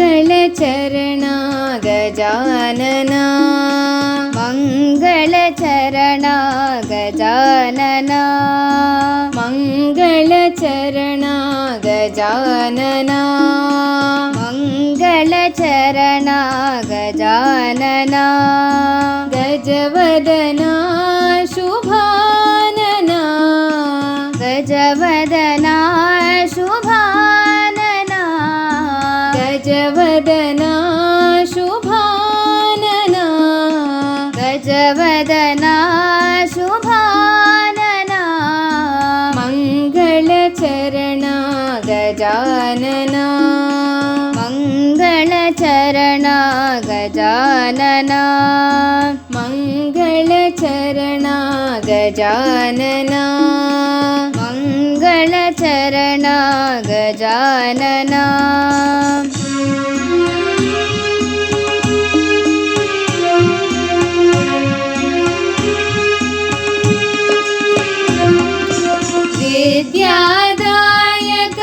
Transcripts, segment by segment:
मंगलचरणा गजानना मंगलचरणा गजानना मंगलचरणा गजानना मंगलचरणा गजानना गजवदना शुभानना गजवदना शुभानना गजवदना शुभानना गजवदना शुभानना मंगलचरणा गजानना मंगलचरणा गजानना मंगलचरणा गजानना मंगलचरणा गजानना विद्यादायक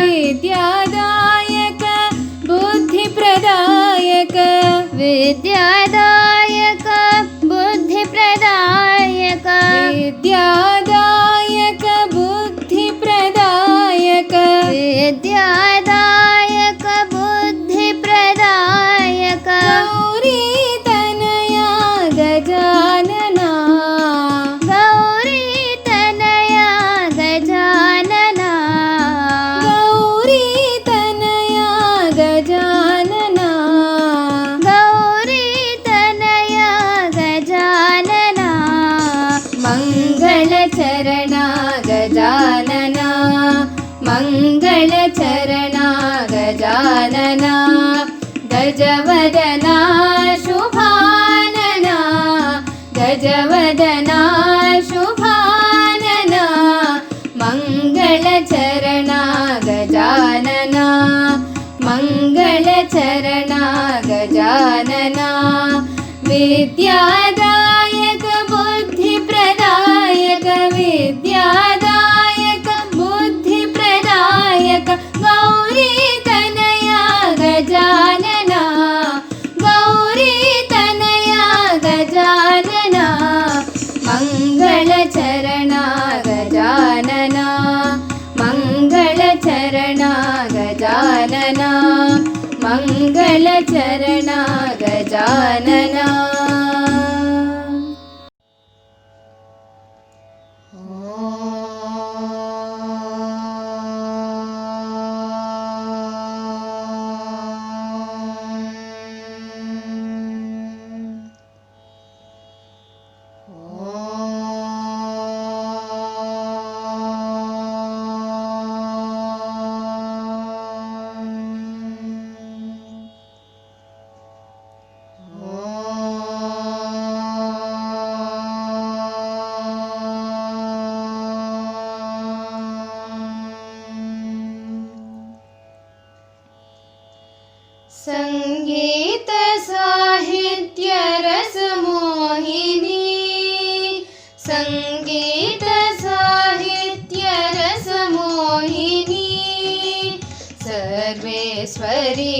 विद्यादायक बुद्धिप्रदायक विद्यादायक बुद्धिप्रदायक विद्यादायक बुद्धिप्रदायक विद्यादायक बुद्धिप्रदायक गौरी तनया गजानना गौरी तनया गजानना गौरी तनया गजानना गौरी तनया गजानना मंगलचरणा गजानना मंगलचरणा गजानना गजवदना शुभानना गजवदना शुभानना मंगलचरणा गजानना मंगलचरणा गजानना विद्यादायक बुद्धिप्रदायक विद्यादायक बुद्धिप्रदायक गौरी तनया गजानना गौरी तनया गजानना मंगलचरणा गजानना मंगलचरणा गजानना मंगलचरणा गजानना संगीत साहित्य रसमोहिनी संगीत साहित्य रसमोहिनी सर्वेश्वरी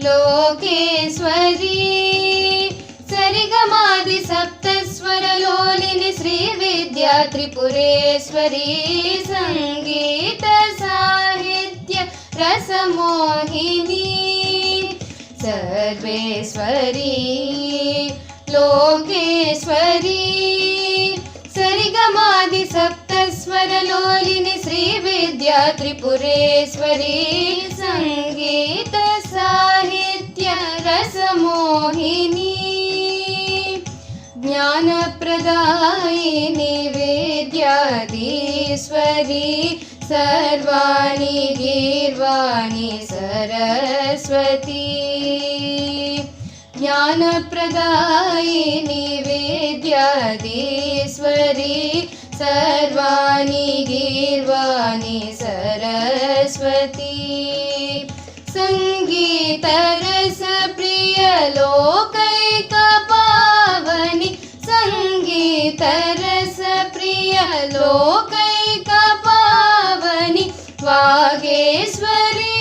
लोकेश्वरी सरिगमादि सप्तस्वरलोलिनि श्रीविद्या त्रिपुरेश्वरी संगीत साहित्य रसमोहिनी सर्वेश्वरी लोकेश्वरी सरिगमादि सप्तस्वरलोलिनि सप्तस्वरलोलिनि श्रीविद्या त्रिपुरेश्वरी संगीत साहित्य रसमोहिनी ज्ञानप्रदायिनी विद्याधीश्वरी सर्वाणि गीर्वाणि सरस्वती ज्ञानप्रदायिनी विद्याधीश्वरी सर्वाणि गीर्वाणि सरस्वती संगीतरसप्रिय लोकैकपावनि संगीतरसप्रिय लोकैकपावनि वागेश्वरी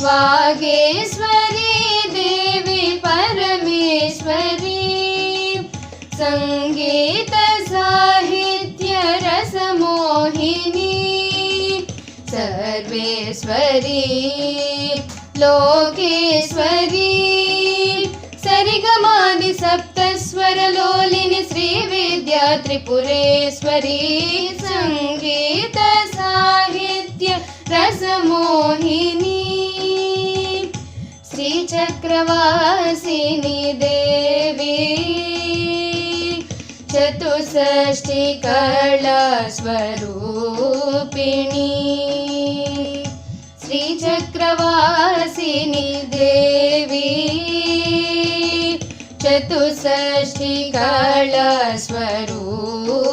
वागेश्वरी देवी परमेश्वरी संगीत साहित्य रसमोहिनी सर्वेश्वरी लोकेश्वरी सरिगमादि सप्तस्वरलोलिनि श्रीविद्या त्रिपुरेश्वरी संगीत साहित्य रसमोहिनी श्रीचक्रवासिनी देवी चतुष्षष्टि कला स्वरूपिणी श्रीचक्रवासिनी देवी चतुष्षष्टि कला स्वरूपिणी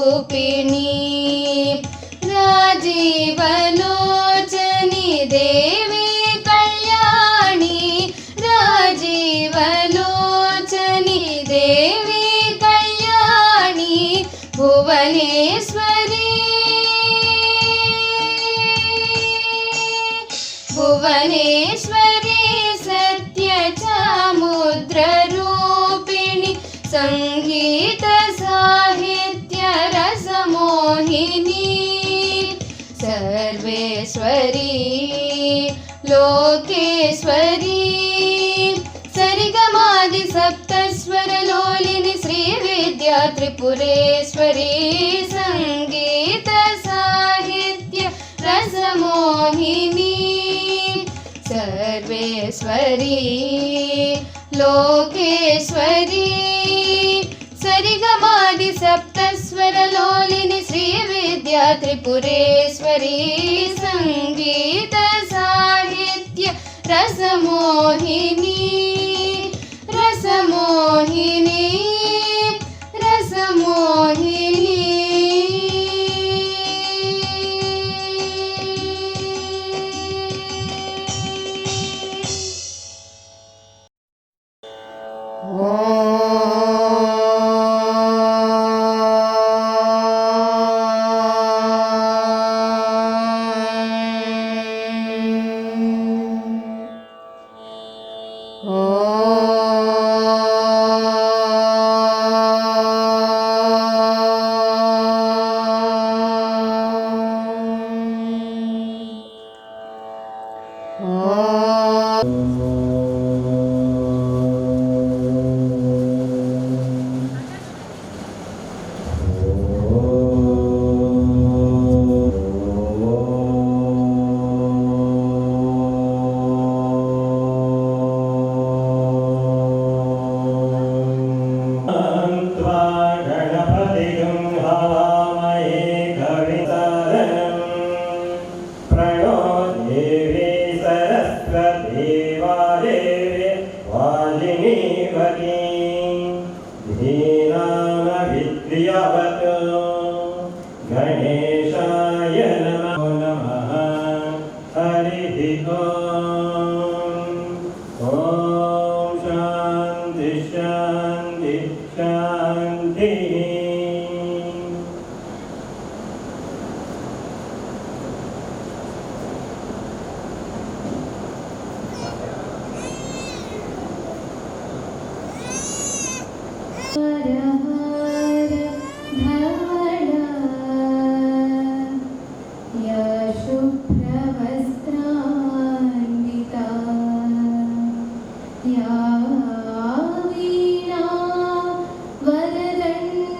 राजीवलोचनी देवी कल्याणी राजीवलोचनी देवी कल्याणी भुवनेश्वरी भुवनेश्वरी सत्यचामुद्ररूपिणी संगीत साहित्य रसमोहिनी सर्वेश्वरी लोकेश्वरी सरिगमादि सप्तस्वरलोलिनि श्रीविद्या त्रिपुरेश्वरी संगीत साहित्य रसमोहिनी सर्वेश्वरी लोकेश्वरी सरिगमादि सप्तस्वरलोलिनि श्रीविद्या त्रिपुरेश्वरी संगीत साहित्य रसमोहिनी रसमोहिनी रसमोहिनी गणेशाय नमो नमः। हरिः ॐ शान्ति शान्ति शान्तिः। या वीणा वरदण्ड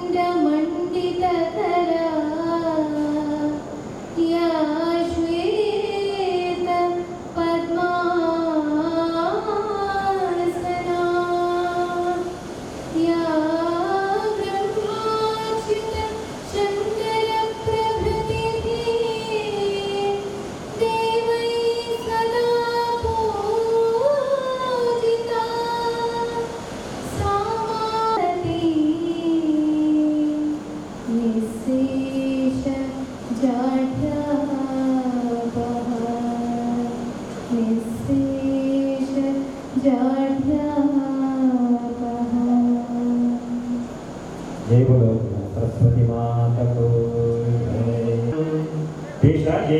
जय बोलो सरस्वती माता को विषये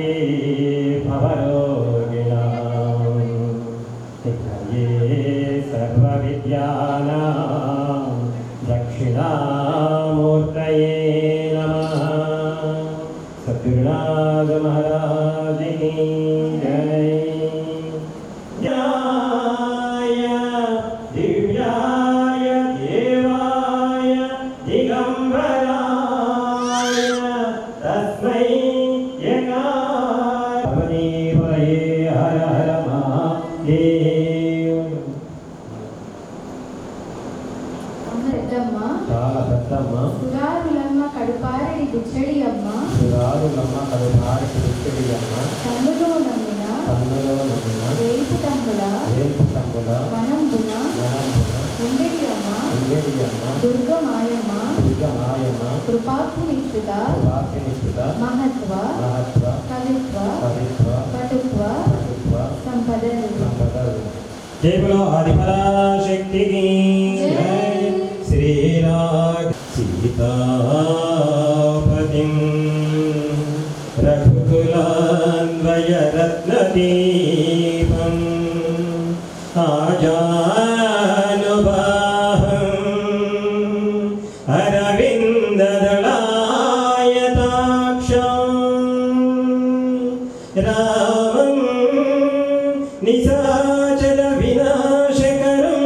भवरोगिणां निधये सर्वविद्यानां दक्षिणामूर्तये नमः। सद्गुरुनाथ महाराज की जय। जय दिव्याय देवाय दिगंबराय तस्मै यज्ञाय हर हर महादेव। అమృతమ్మ చాలా పెద్దమ్మ సురారులమ్మ కడుపారడి బుచ్చడి అమ్మ సురారులమ్మ కడుపారడి బుచ్చడి అమ్మ తమ్ములో నమ్మిన వేపు తంబుల వనంబున ఉండేది అమ్మ దుర్గమాయమ్మ కృపాకునిష్ఠిత మహత్వ కవిత్వ పటుత్వ సంపదలు। जय बोलो आदिपराशक्ति की जय। श्री राग सीतापतिं रघुकुलान्वयरत्नदीपम् आजानुबाहम् अरविन्ददलायताक्षं रामं निशाचर विनाशकरं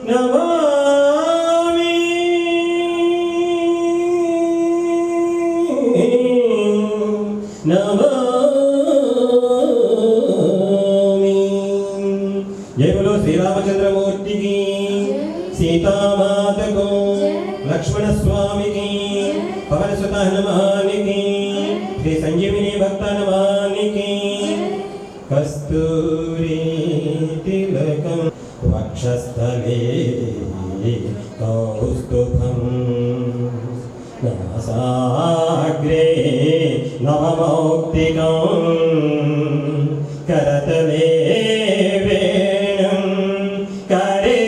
नमामि। जय बोलो श्री रामचंद्रमूर्ति की, सीता माता को, लक्ष्मण स्वामी की, पवन सुत हनुमान की, श्री संजीवनी भक्त हनुमान की। कस्तूरी तिलकं वक्षस्थले कौस्तुभं नासाग्रे नवमौक्तिकं करतले वेणुं करे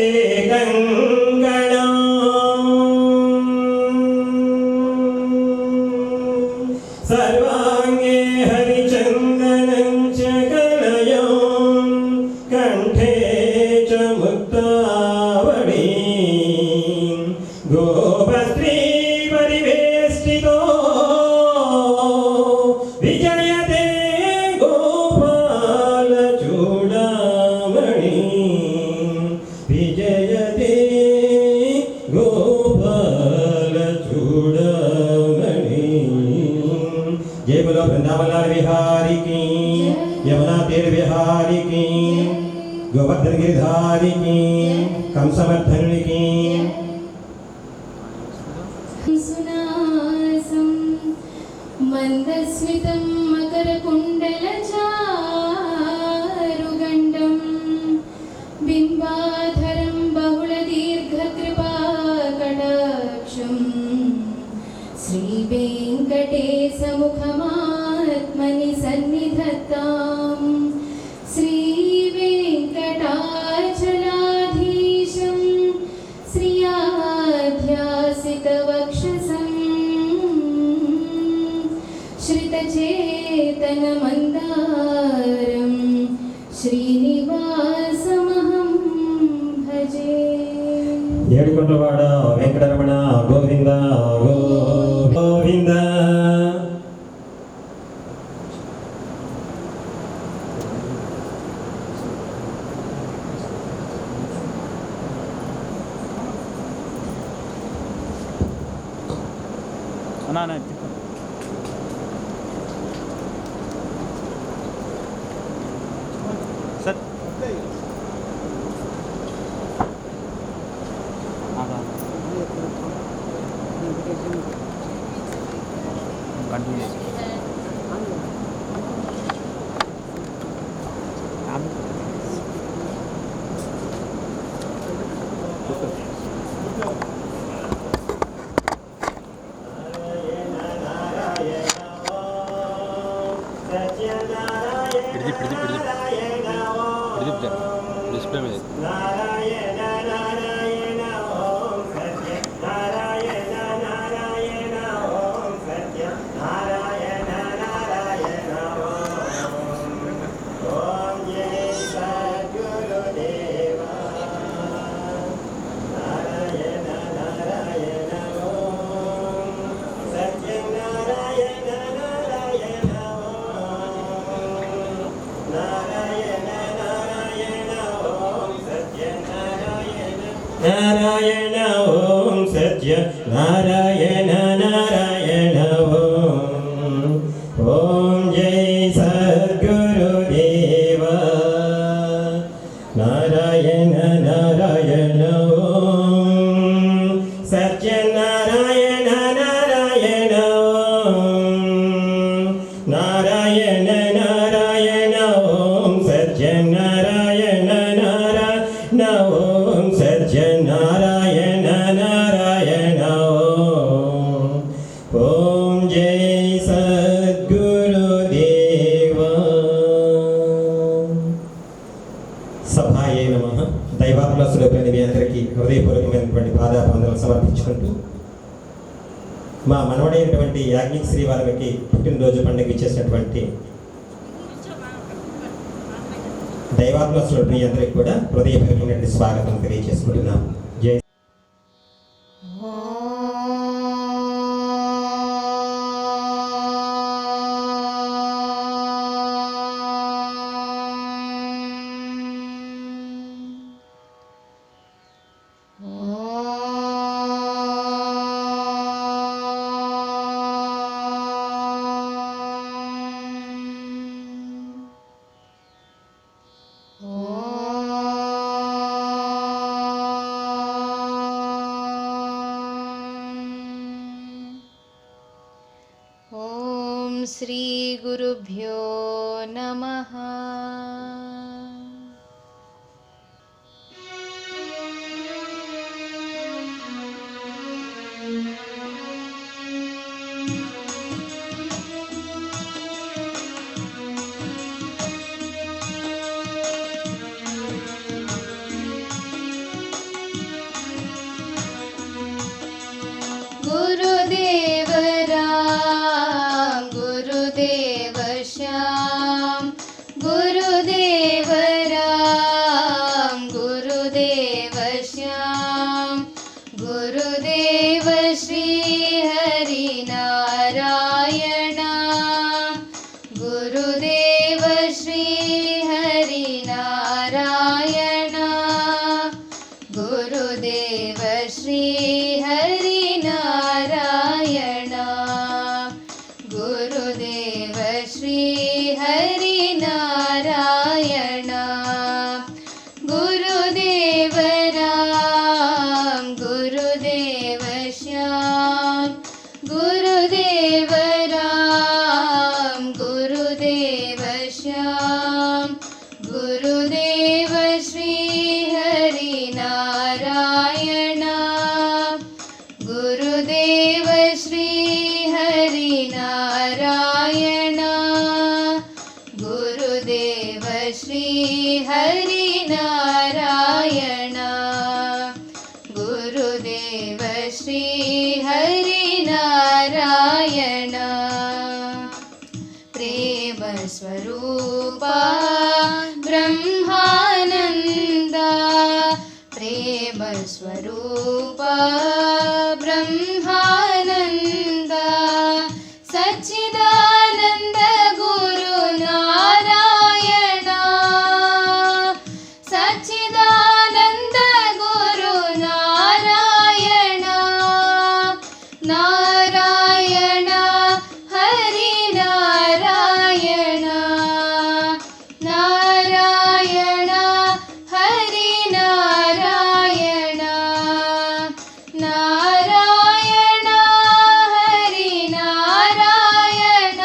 कङ्कणं सर्वाङ्गे हरिचन्दनं च कलयं कण्ठे च मुक्तावळीं गोपस्त्री परिवेष्टितो विजयते गोपालचूडामणि विजयते गोपालचूडामणि। जय बोलो वृंदावन लाल बिहारी की, यमुना तीर बिहारी की, गोवर्धन गिरधारी की, कंसमर्धन की। सुनासं मन्दस्मितं मकरकुण्डलचारुगण्डं बिम्बाधरं बहुलदीर्घकृपाकटाक्षं श्रीवेङ्कटेशमुखमात्मनि सन्निधत्तां श्रीवेङ्कटाचलाधीशं श्रियाध्यासितवक्षसं श्रितचेतनमन्दारं श्रीनिवासमहं भजे। ఏడుకొండవాడ వెంకటరమణ గోవింద గోవింద। అన్నా సార్ కంటిన్యూ చేసి డిస్ప్లే మీద నారాయణ నారాయణ ఓం సత్య నారాయణ నారాయణ सत्य नारायण नारायण ओम जय सद्गुरुदेव नारायण नारायण सत्य नारायण नारायण नारायण नारायण ओम सत्य नारायण नारायण ओम सत्य नारायण नारायण ओम जय सद्गुरुदेव సభాయే నమః. దైవాత్మస్వరూపైన మీ అందరికీ హృదయపూర్వకమైనటువంటి పాదాబంధనలు సమర్పించుకుంటూ మా మనవడైనటువంటి యాజ్ఞిక్ శ్రీ వారికి పుట్టినరోజు పండుగ ఇచ్చేసినటువంటి దైవాత్మస్వరూపి అందరికీ కూడా హృదయపూర్వకమైనటువంటి స్వాగతం తెలియజేసుకుంటున్నాం. జై ఓం శ్రీ గురుభ్యో నమః. गुरुदेवरा गुरुदेव श्याम गुरुदेवरा गुरुदेव श्याम गुरुदेव श्री हरि नारायण गुरुदेव श्री हरि नारायण गुरुदेव श्री हरि नारायण गुरुदेव श्री हरि नारायण गुरुदेव राम गुरुदेव श्याम गुरुदेव राम गुरुदेव श्याम गुरुदेव श्री हरि नारायण गुरुदेव श्री हरि नारायण गुरुदेव श्री हरि नारायण गुरुदेव श्री हरि नारायण प्रेम स्वरूपा ब्रह्मानंद प्रेम स्वरूपा ब्रह्मानंद सच्चिदानंद गुरु नारायण सच्चिदानंद गुरु नारायण नारायण हरि नारायण नारायण हरि नारायण नारायण हरि नारायण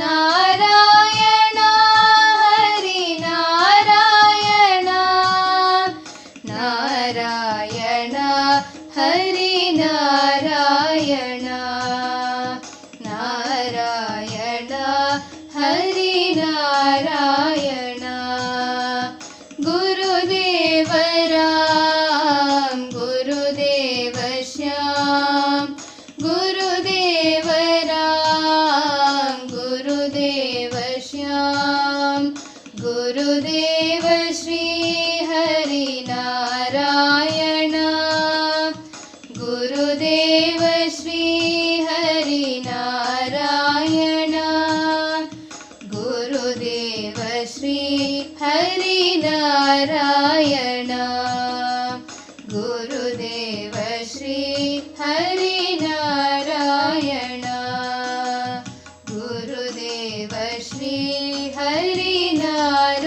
नारायण हरि नारायण नारायण हरि नारायण नारायण हरि नारायण गुरुदेव राम गुरुदेव श्याम गुरुदेव राम गुरुदेव श्याम गुरुदेव श्री हरि नारायण गुरुदेव श्री हरि नारायण गुरुदेव श्री हरि नारायण गुरु गुरुदेव श्री हरिनारायण गुरुदेव श्री हरिनारायण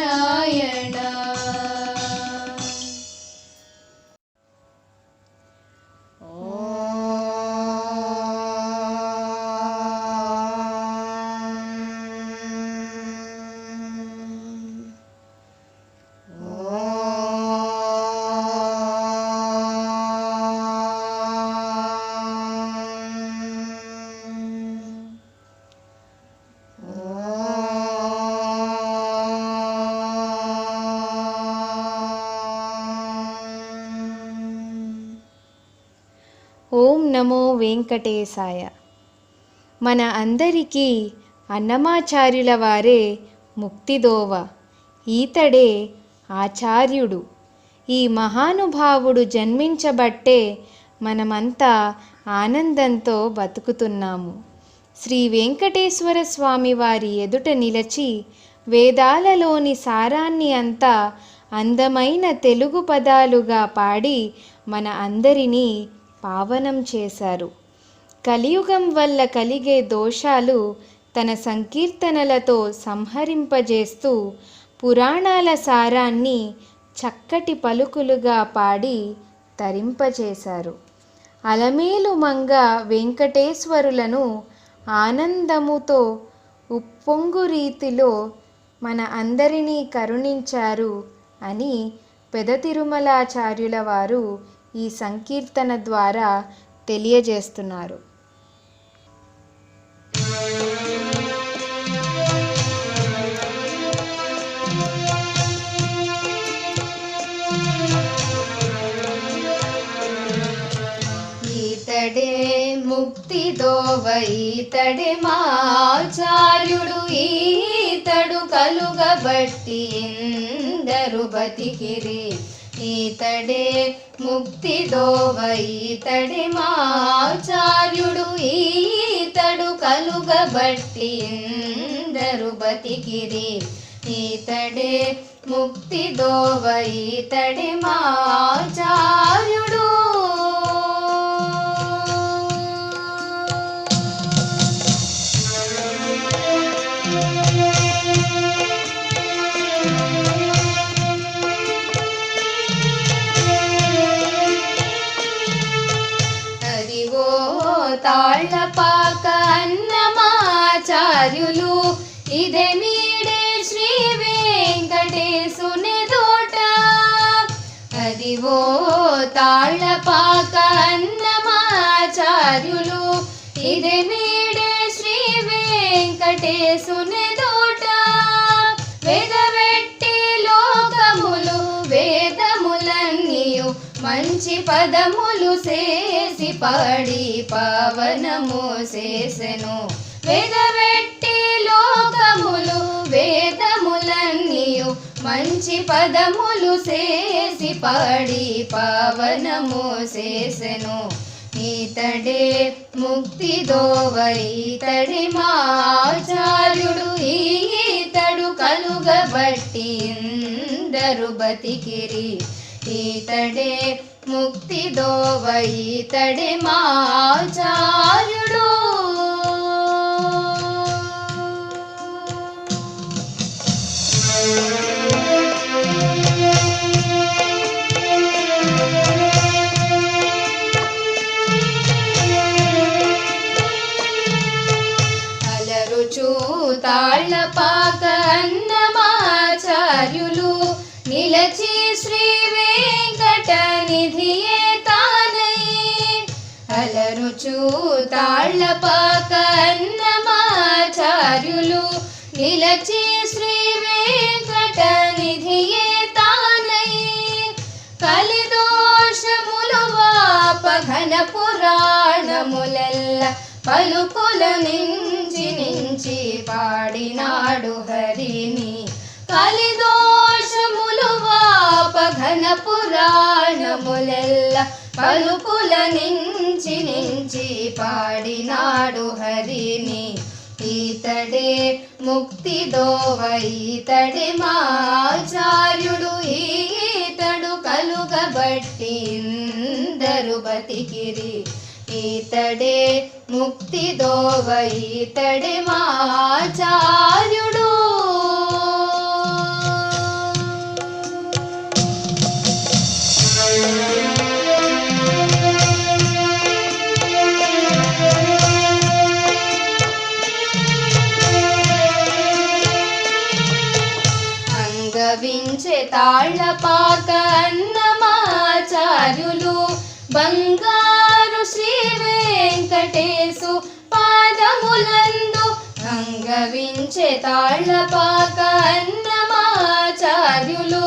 ఓం నమో వెంకటేశాయ. మన అందరికీ అన్నమాచార్యుల వారే ముక్తిదోవ. ఈతడే ఆచార్యుడు. ఈ మహానుభావుడు జన్మించబట్టే మనమంతా ఆనందంతో బతుకుతున్నాము. శ్రీ వెంకటేశ్వర స్వామి వారి ఎదుట నిలచి వేదాలలోని సారాన్ని అంతా అందమైన తెలుగు పదాలుగా పాడి మన అందరినీ పావనం చేశారు. కలియుగం వల్ల కలిగే దోషాలు తన సంకీర్తనలతో సంహరింపజేస్తూ పురాణాల సారాన్ని చక్కటి పలుకులుగా పాడి తరింపజేశారు. అలమేలు మంగ వెంకటేశ్వరులను ఆనందముతో ఉప్పొంగు రీతిలో మన అందరినీ కరుణించారు అని పెద తిరుమలాచార్యుల వారు ఈ సంకీర్తన ద్వారా తెలియజేస్తున్నారు. ఈతడే ముక్తిదోవ ఈతడే మాచార్యుడు ఈతడు కలుగబట్టి ఎందరు బతికిరి ఈతడే ముక్తిదోవ ఈతడే మాచార్యుడు ఈతడు కలుగబట్టి ఎందరు బతికిరి ఈతడే ముక్తిదోవ ఈతడే మాచార్యుడు తాళ్లపాక అన్నమాచార్యులు ఇదే మీడే శ్రీ వెంకటేశుని దోట అదివో తాళ్లపాక అన్నమాచార్యులు ఇదే మీడే శ్రీ వెంకటేశుని దోట వేదవెట్టి లోకములు వేదములన్నీయు మంచి పదములు చేసి పాడి పావనము చేసెను వేదవెట్టి లోకములు వేదములన్నీయు మంచి పదములు చేసి పాడి పావనము చేసెను ఈతడే ముక్తిదోవ ఈతడే మాచార్యుడు ఈతడు కలుగబట్టి ఎందరు బతికిరి ఈతడే ముక్తిదోవ ఈతడే మాచార్యుడు అలరుచు తాళ్లపాక అన్నమాచార్యులు నిలచి శ్రీ వెంకటనిధియే తానై అలరుచు తాళ్లపాక అన్నమాచార్యులు నిలచి శ్రీ వెంకటనిధియే తానై కలిదోషములు వాప ఘన పురాణములెల్ల పలుకుల నుంచి పాడినాడు హరిని కలిదోషములు వాప ఘన పురాణములెల్ల పలుకుల నుంచి పాడినాడు హరిని ఈతడే ముక్తిదోవ ఈతడే మాచార్యుడు ఈతడు కలుగబట్టి అందరు బతికిరి. ఈతడే ముక్తిదోవ ఈతడే మా ఆచార్యుడు. అంగవించే తాళ్ళపాక అన్నమాచార్యులు బంగారు శ్రీ వెంకటేశు పాదములందు. అంగవించే తాళ్ళపాక అన్నమాచార్యులు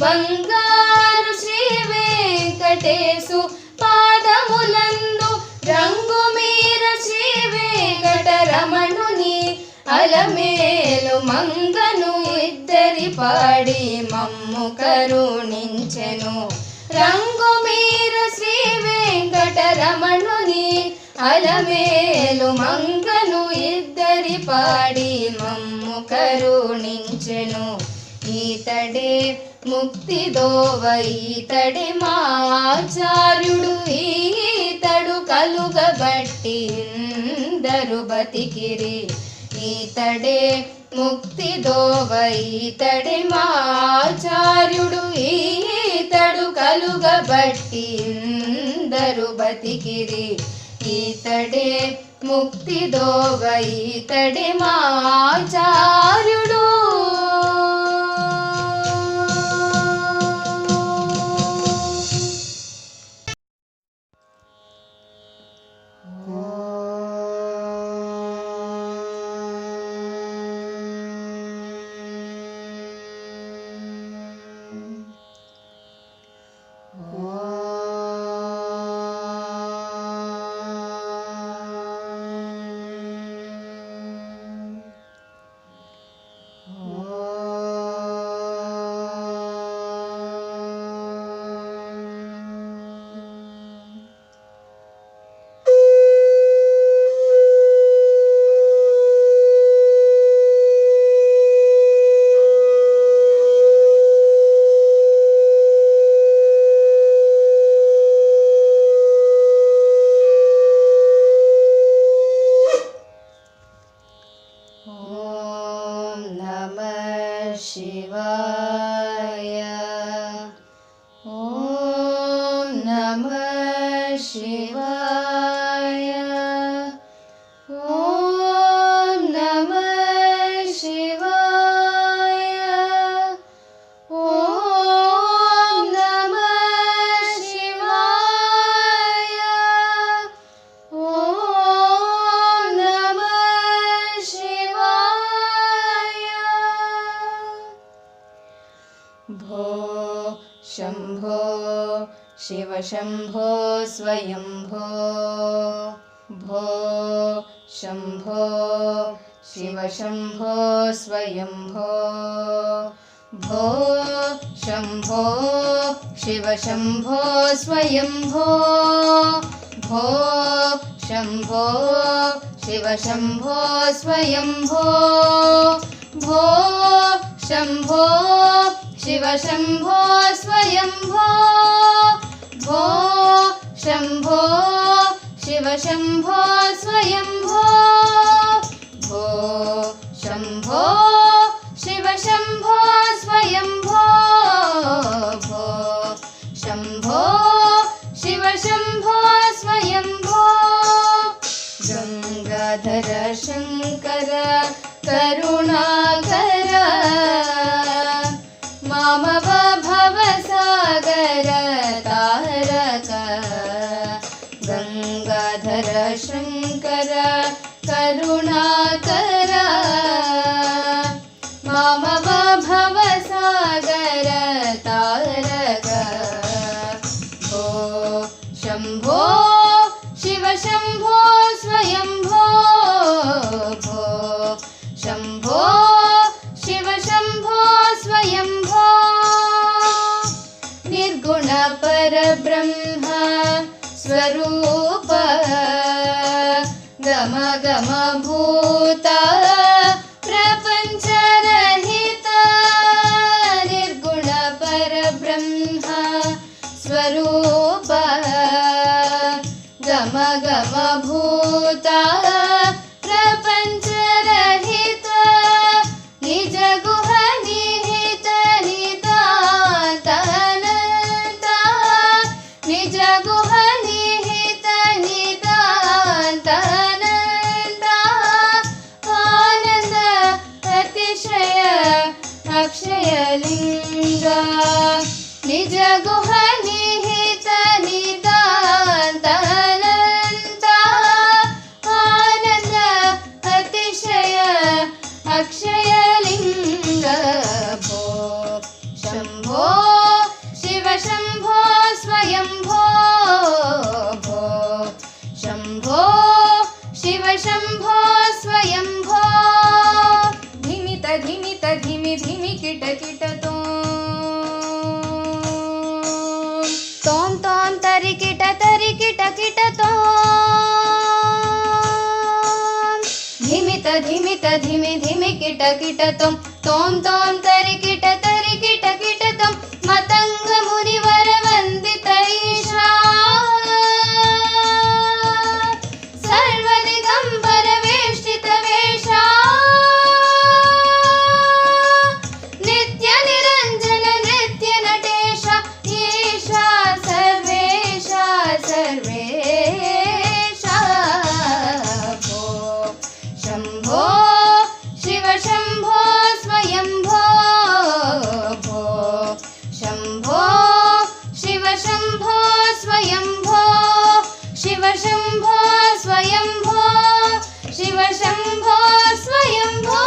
బంగారు శ్రీ వెంకటేశు పాదములందు. రంగుమీర శ్రీ వెంకటరమణుని అలమేలు మంగను ఇద్దరి పాడి మమ్ము కరుణించెను. రంగుమీర శ్రీ వెంకటరమణుని అలమేలు మంగను ఇద్దరి పాడి మమ్ము కరుణించెను. ఈతడే ముక్తిదోవ ఈతడే మా ఆచార్యుడు. ఈతడు కలుగబట్టి అందరు బతికిరి. ఈతడే ముక్తిదోవ ఈతడే మా ఆచార్యుడు. ఈతడు కలుగబట్టి అందరు బతికిరి. ఈతడే ముక్తిదోవ ఈతడే మా ఆచార్యుడు. శివాయ. ఓం నమః శివాయ. ఓం నమః శివాయ. ఓం నమః శివాయ. ఓం నమః శివాయ. భో శంభో శివ శంభో స్వయంభో. భో శంభో శివ శంభో స్వయంభో. భో శంభో శివ శంభో స్వయంభో. భో శంభో శివ శంభో స్వయంభో. భో శంభో శివ శంభో స్వయంభో. భో శంభో శివ శంభో స్వయంభో. భో శంభో శివ శంభో స్వయంభో. భో శంభో శివ శంభో స్వయంభో. గంగాధర శంకర కరుణాకర మామవ భవసాగర తారక. గంగాధర శంకర కరుణాకర మామవ భవసాగర తారక. భో శంభో శివ శంభో స్వయంభో. భో శంభో శివ శంభో స్వయంభో. నిర్గుణ పరబ్రహ్మ స్వరూప గమ గమ భూత ప్రపంచరహిత. నిర్గుణ పరబ్రహ్మ స్వరూప కిట కిట తొం తోం తోం తరి కిట కిట తొం మతంగ ముని వర వందిత ఈశా సర్వ దిగంబర వేష్టిత వేషా నిత్య నిరంజన నిత్య నటేశ ఈశా సర్వేశ సర్వేశ భో శంభో శివ శంభో స్వయంభో భో శంభో శివ శంభో స్వయంభో శివ శంభో స్వయంభో శివ శంభో స్వయంభో.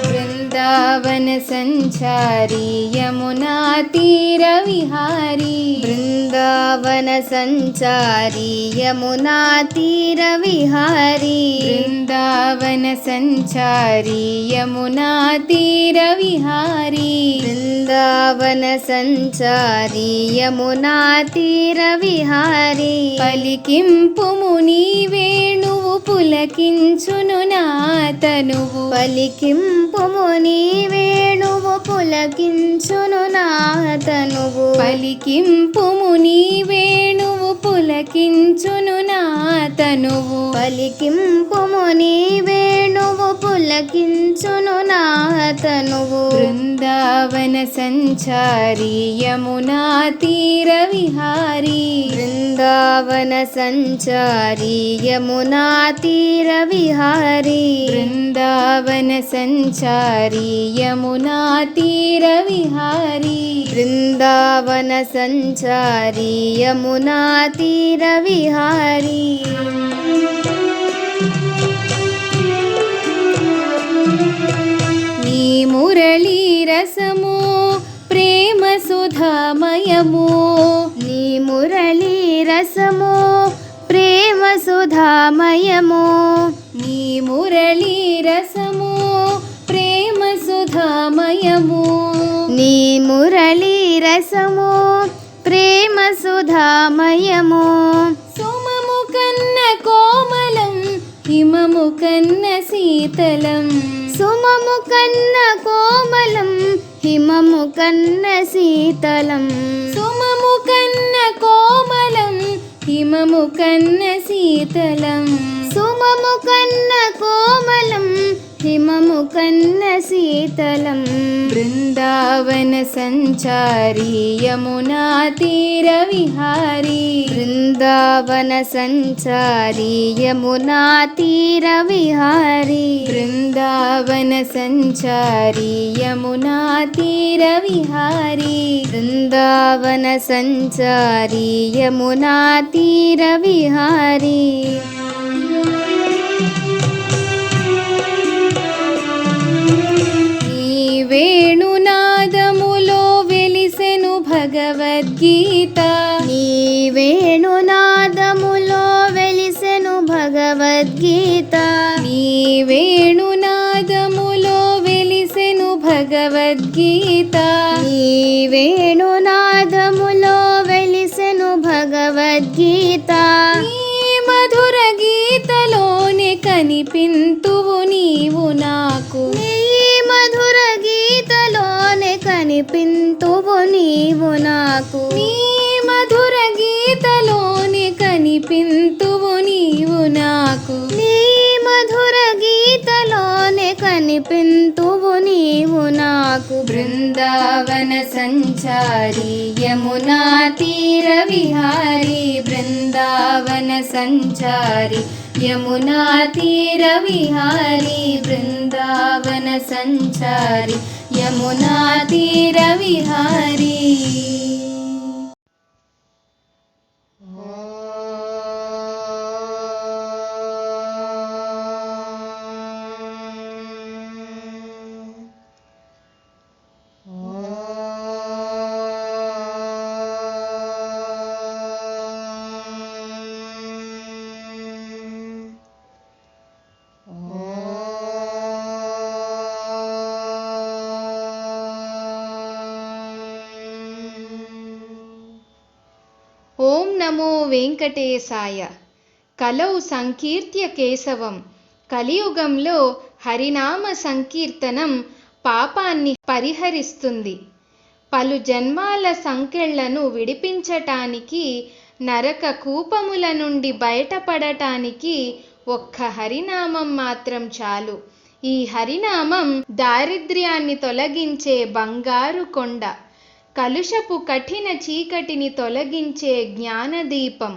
वृंदावन संचारी यमुना तीर विहारी वृंदावन संचारी यमुना तीर विहारी वृंदावन संचारी यमुना तीर विहारी वृंदावन संचारी यमुना तीर विहारी पलिकिंपु मुनि वेणुवु पुलकिंచును నా తనువు పలికింపు ముని వేణువు పులకించును నా తనువు పలికింపు ముని వేణువు పులకించును నా తనువు పలికింపు ముని వేణువు పులకించును నా తనువు బృందావన సంచారి యమునా తీర విహారీ బృందావన సంచారి యమునా తీర విహారీ బృందావన సంచారి యమునా తీర విహారీ బృందావన సంచారి యమునా తీర విహారీ. నీ మురళీ రసము ప్రేమ సుధామయము నీ మురళీ రసము ప్రేమ సుధామయము నీ మురళీ రసము ప్రేమ సుధామయము నీ మురళీ రసము ప్రేమ సుధామయము సుమము కన్న కోమలం హిమము కన్న శీతలం సుమము కన్న కోమలం హిమము కన్న శీతలం సుమము కన్న కోమలం హిమము కన్న శీతలం సుమము కన్న కోమలం హిమము కన్న శీతలం బృందావన సంచారి యమునా తీర విహారీ బృందావన సంచారి యమునా తీర విహారీ బృందావన సంచారి యమునా తీర విహారీ బృందావన సంచారి యమునా తీర విహారీ. వేణునాదములో వెలిసెను భగవద్గీత నీ వేణునాదములో వెలిసెను భగవద్గీత నీ వేణునాదములో వెలిసెను భగవద్గీత నీ వేణునాదములో వెలిసెను భగవద్గీత నీ మధుర గీతలోనే కనిపింతువు నీవు నాకు మధుర గీతలోనే కనిపింతువు నీవు నాకు నీ మధుర గీతలోనే కనిపింతువు నీవు నాకు నీ మధుర గీతలోనే కనిపింతువు నీవు నాకు బృందావన సంచారి యమునా తీర విహారీ బృందావన సంచారి యమునా తీర విహారీ బృందావన సంచారి యమునా తీర విహారీ. ఓం నమో వెంకటేశాయ. కలౌ సంకీర్త్య కేశవం. కలియుగంలో హరినామ సంకీర్తనం పాపాన్ని పరిహరిస్తుంది. పలు జన్మాల సంకెళ్లను విడిపించటానికి, నరక కూపముల నుండి బయటపడటానికి ఒక్క హరినామం మాత్రం చాలు. ఈ హరినామం దారిద్ర్యాన్ని తొలగించే బంగారు కొండ, కలుషపు కఠిన చీకటిని తొలగించే జ్ఞానదీపం.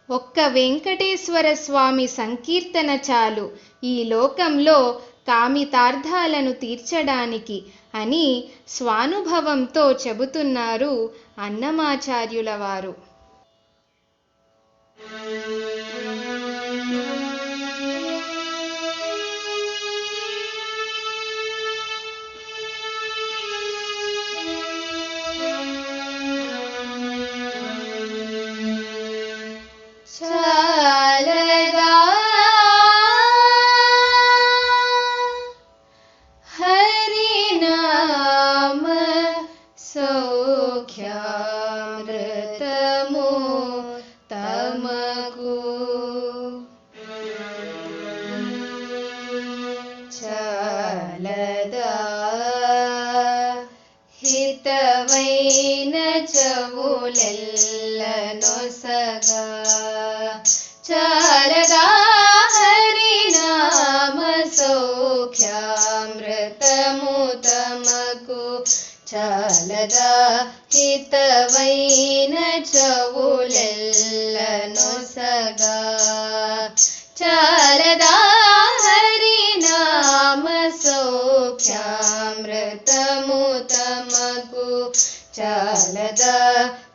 ఒక్క వెంకటేశ్వర స్వామి సంకీర్తన చాలు ఈ లోకంలో కామితార్థాలను తీర్చడానికి అని స్వానుభవంతో చెబుతున్నారు అన్నమాచార్యుల వారు. చాలదా హరినామ సౌఖ్యామృతము తమకు. చాలదా హితవైన చెవులెల్లనొసగా. చాలదా హరినామ సౌఖ్యామృతము తమకు. చాలదా హితవైన చెవులెల్లనొసగా. చాలదా హరినామ సౌఖ్యామృతము తమకు. చాలదా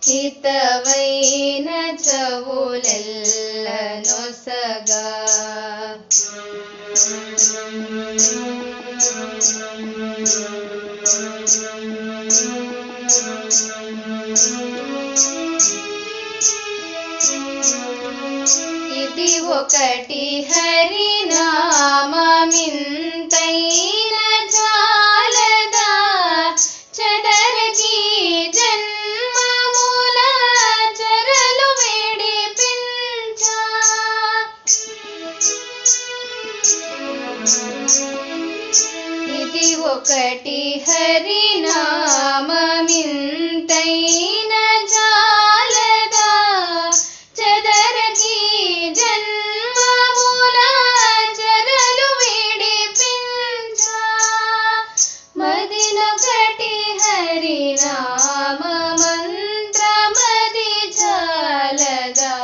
హితవైన చెవులెల్లనొసగా. ఇది ఒకటి హరినామమింతైన చాలదా చెదరకి జన్మముల చెరలు విడిపించా. ఇది ఒకటి హరినామమింతైన చాలదా చెదరకి జన్మముల చెరలు విడిపించా. మదినొకటి హరినామ మంత్రమది చాలదా.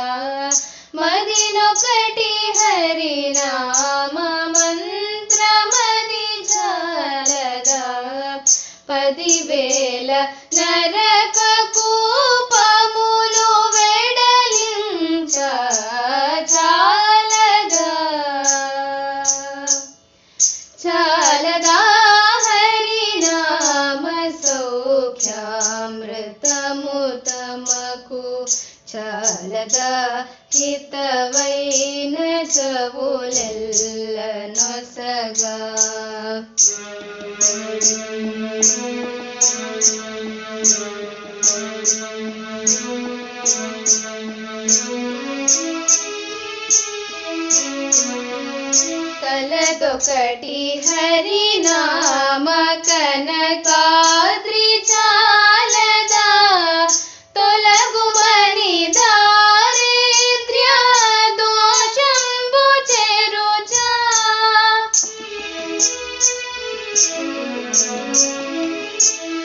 మదినొకటి హరినామ మంత్రమది చాలదా. 10,000 నరక కూపములు వెడలించ చాలదా. చాలదా హరినామ సౌఖ్యామృతము తమకు. చాలదా హితవైన చెవులెల్లనొసగా. కలదొకటి హరినామ కనకాద్రి చాలదా తొలగుమని దారిద్ర్య దోషంబు చెరుచా.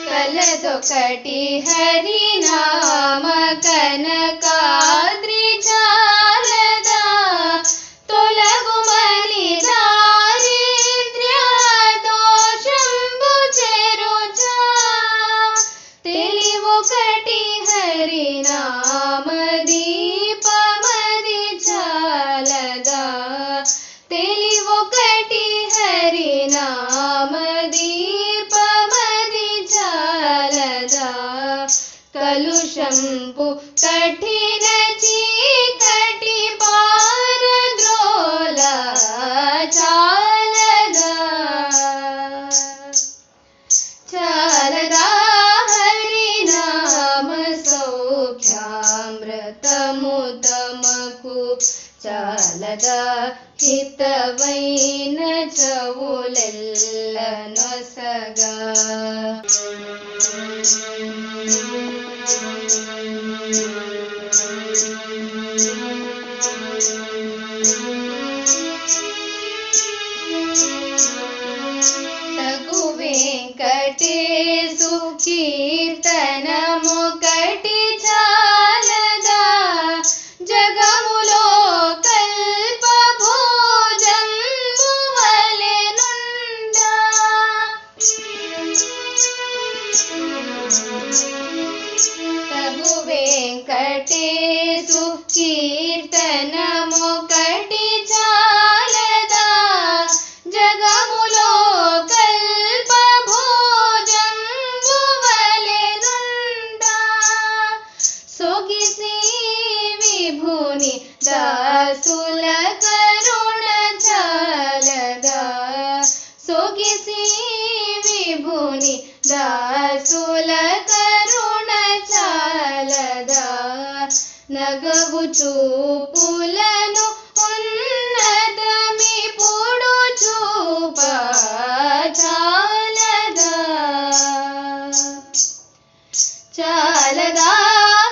కలదొకటి హరినామ కనకాద్రి చాలదా తొలగుమని దారిద్ర్య దోషంబు చెరుచా. తెలివొకటి హరినామ దీపమది చాలదా. తెలివొకటి హరినామ దీపమది చాలదా. కలుషంపు కఠిన చీకటి పారద్రోల చాలదా. చాలదా హరినామ సౌఖ్యామృత చాలదా హితవైన చెవులెల్ల నొసగా. తగు వెంకటేశు కీర్తనమొకటి చాలదా జగములో కల్పభోజంబువలెనుండా. తగు వెంకటేశు కీర్తనమొకటి చాలదా జగములో కల్పభోజంబువలెనుండా. సొగిసి విభుని దాసుల కరుణ చాలదా. సొగిసి విభుని దాసుల కరుణ చాలదా. నగవు చూపులను ఉన్నతమిప్పుడు చూప చాలదా. చాలదా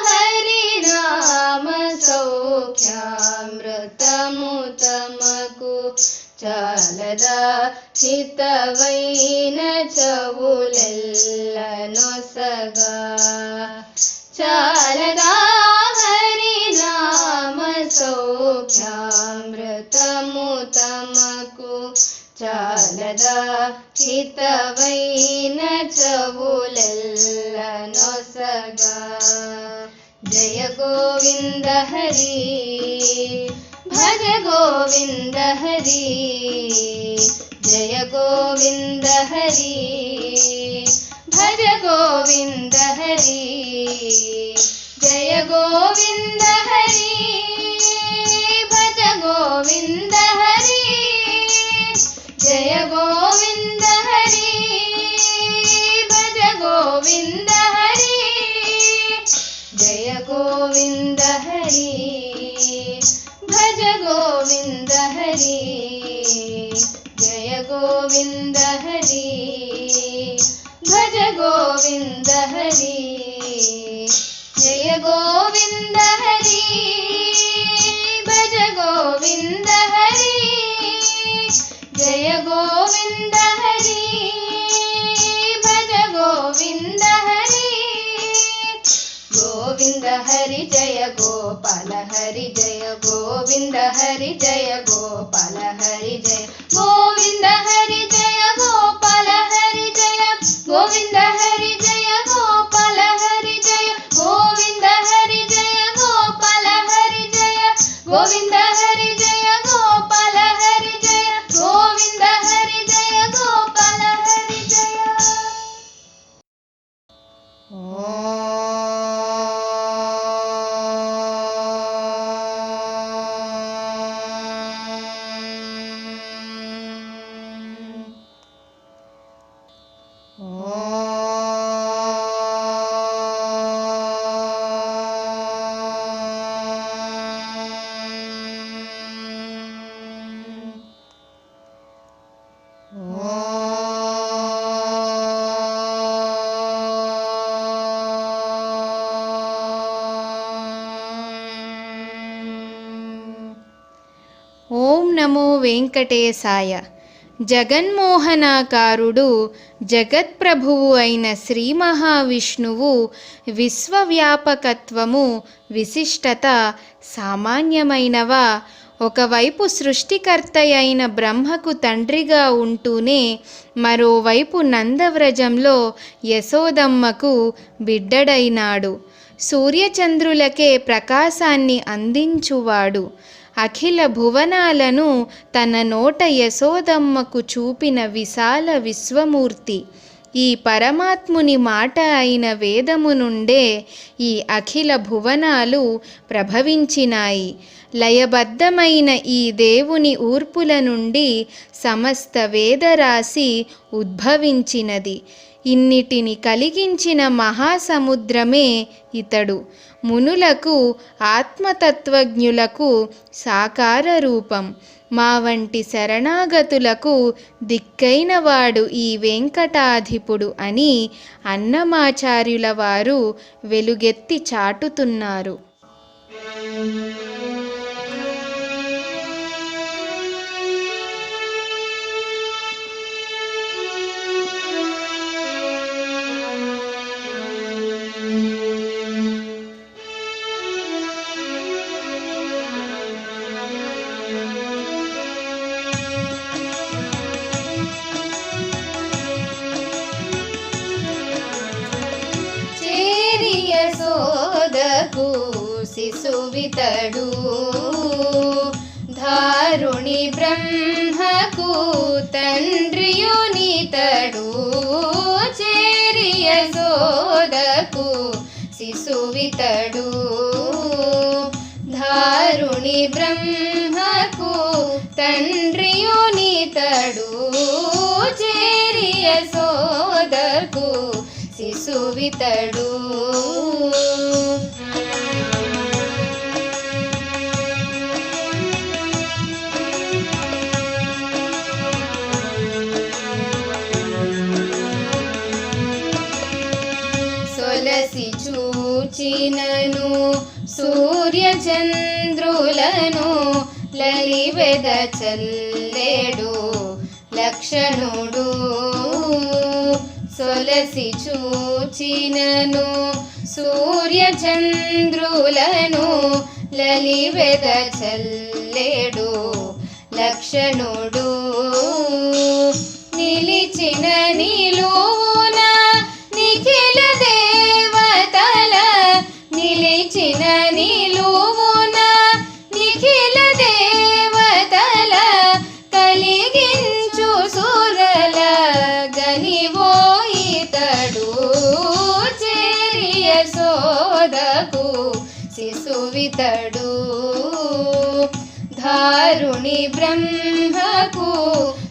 హరినామ సౌఖ్యామృతము తమకు. చాలదా హితవైన చెవులెల్ల నొసగా. చాలదా హరినామ సౌఖ్యామృతము తమకు. చాలదా హితవైన చెవులెల్ల నొసగా. జయ గోవింద హరి భజ గోవింద హరి. జయ గోవింద హరి భజ గోవింద హరి. జయ గోవింద హరి భజ గోవింద హరి. జయ గోవింద హరి భజ గోవింద హరి. జయ గోవింద హరి భజ గోవింద హరి. జయ గోవింద హరి భజ గోవింద హరి. జయ గోవింద హరి భజ గోవింద హరి. జయ గోవింద హరి భజ గోవింద హరి. గోవింద హరి జయ గోపాల హరి జయ గోవింద హరి జయ గోపాల హరి జయ గోవింద హరి జయ గోపాల హరి జయ గోవింద హరి జయ గోపాల హరి జయ గోవింద హరి జయ గోపాల హరి జయ గోవింద హరి జయ గోపాల హరి జయ గోవింద హరి జయ గోపాల హరి జయ. ఓం నమో వెంకటేశాయ. జగన్మోహనాకారుడు జగత్ప్రభువు అయిన శ్రీ మహావిష్ణువు విశ్వవ్యాపకత్వము విశిష్టత సామాన్యమైనవా? ఒకవైపు సృష్టికర్త అయిన బ్రహ్మకు తండ్రిగా ఉంటూనే మరోవైపు నందవ్రజంలో యశోదమ్మకు బిడ్డడైనాడు. సూర్యచంద్రులకే ప్రకాశాన్ని అందించువాడు. అఖిల భువనాలను తన నోట యశోదమ్మకు చూపిన విశాల విశ్వమూర్తి. ఈ పరమాత్ముని మాట అయిన వేదము నుండే ఈ అఖిల భువనాలు ప్రభవించినాయి. లయబద్ధమైన ఈ దేవుని ఊర్పుల నుండి సమస్త వేదరాశి ఉద్భవించినది. ఇన్నిటిని కలిగించిన మహాసముద్రమే ఇతడు. మునులకు, ఆత్మతత్వజ్ఞులకు సాకార రూపం. మా వంటి శరణాగతులకు దిక్కైనవాడు ఈ వెంకటాధిపుడు అని అన్నమాచార్యుల వారు వెలుగెత్తి చాటుతున్నారు. యశోదకు శిశువితడు, ధారుణి బ్రహ్మకు తండ్రియునితడు. చేరి యశోదకు శిశువితడు, ధారుణి బ్రహ్మకు తండ్రియునితడు. చేరి యశోదకు శిశువితడు. సొలసి చూచినను సూర్యచంద్రులను, లలివెద చల్లెడు లక్షణుడు. సొలసి చూచినను సూర్యచంద్రులను, లలివెద చల్లెడు లక్షణుడు. నిలిచిన నిలువున నిఖిల దేవతల, నిలిచిన నిలువున నిఖిల దేవతల, కలిగించు సురల గనివోయితడు. చేరి యశోదకు శిశువితడు, ధారుణి బ్రహ్మకు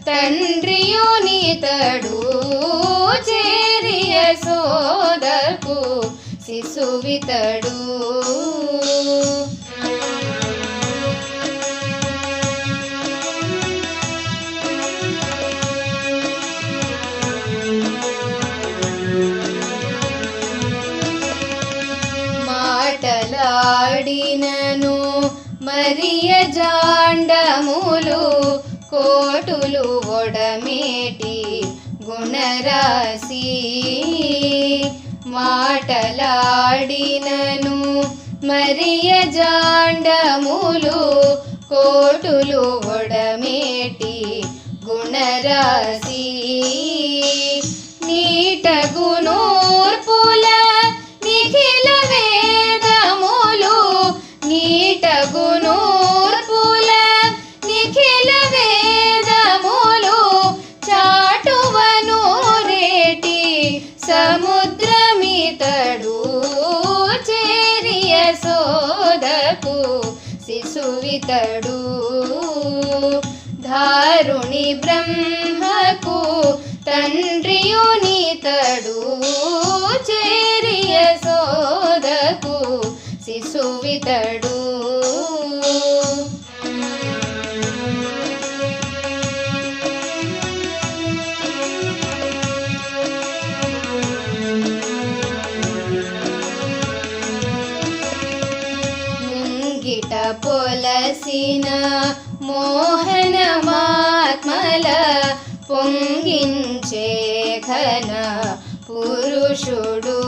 తండ్రియునితడు. చేరి యశోదకు శిశువితడు. మాటలాడినను మరియ జాండములు, కోటులు ఒడమేటి గుణరాశి. మాటలాడినను మరియ జాండములు, కోటులు ఒడమేటి గుణరాశి. నీటగునూర్పుల నిఖిల వేదములు, నీటగునూర్పుల నిఖిల వేదములు, చాటువను రేటి సముద్రమితడు. చేరి యశోదకు శిశువితడు, ధారుణి బ్రహ్మకు తండ్రియునితడు. చేరి యశోదకు శిశువితడు. ముంగిట పొలసిన మోహనమాత్మల, పొంగించే ఘన పురుషుడు.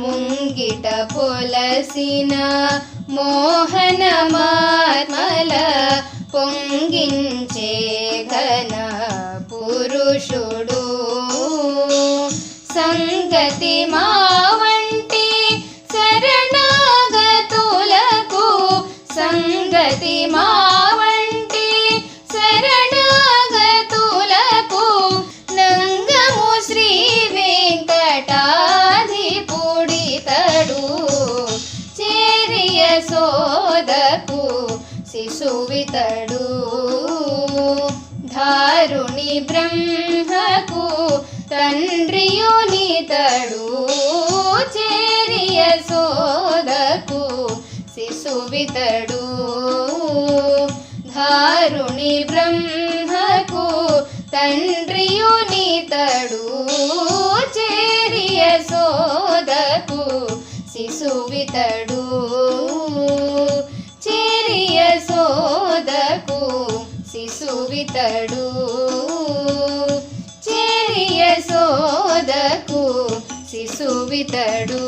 ముంగిట పొలసిన మోహనమాత్మల, పొంగించే ఘన పురుషుడు. సంగతి మా వంటి శరణాగతులకు, సంగతి మా వంటి శరణాగతులకు, నంగము శ్రీ వెంకటాధిపుడితడు. చేరి యశోద బ్రహ్మకు తండ్రియు నీతడు చేరి యశోదకు శిశువితడు ధారుణి బ్రహ్మకు తండ్రియు నీతడు చేరి యశోదకు శిశువితడు చేరి యశోదకు శిశువితడు చేరి యశోదకు శిశువితడు.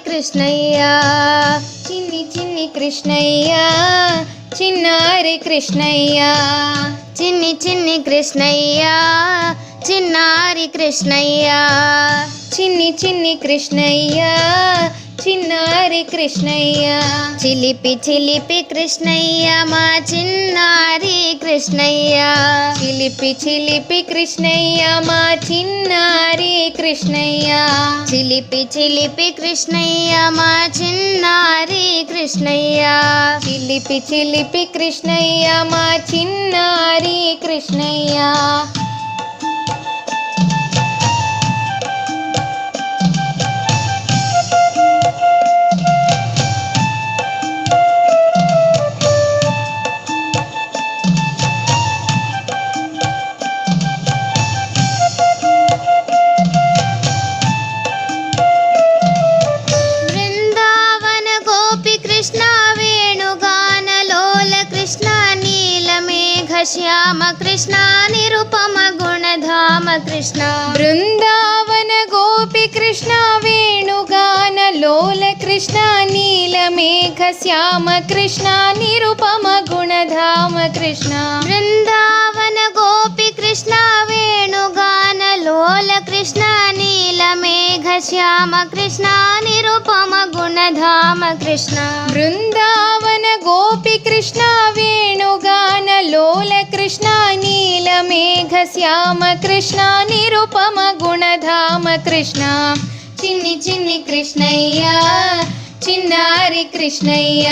కృష్ణయ్య చిన్ని చిన్ని కృష్ణయ్య చిన్నారి కృష్ణయ్య చిన్ని చిన్ని కృష్ణయ్య చిన్నారి కృష్ణయ్య చిన్ని చిన్ని కృష్ణయ్య చిన్నారి కృష్ణయ్య చిలిపి చిలిపి కృష్ణయ్య మా చిన్నారి కృష్ణయ్య చిలిపి చిలిపి కృష్ణయ్య మా చిన్నారి కృష్ణయ్య చిలిపి చిలిపి కృష్ణయ్య మా చిన్నారి కృష్ణయ్య చిలిపి చిలిపి కృష్ణయ్య మా చిన్నారి కృష్ణయ్య. శ్యామ కృష్ణ నిరుపమ గుణధామ కృష్ణ బృందావన గోపి కృష్ణ వేణుగాన లోల కృష్ణ నీలమేఘ శ్యామ కృష్ణ నిరుపమ గుణధామ కృష్ణ బృందావన గోపి కృష్ణ వేణుగాన లోల కృష్ణ నీలమేఘ శ్యామ కృష్ణ నిరుపమ గుణధామ కృష్ణ బృందావన గోపి కృష్ణ వేణుగాన లోల కృష్ణ నీలమేఘ శ్యామ కృష్ణ నిరుపమ గుణధామ కృష్ణ చిన్ని చిన్ని కృష్ణయ్య చిన్నారి కృష్ణయ్య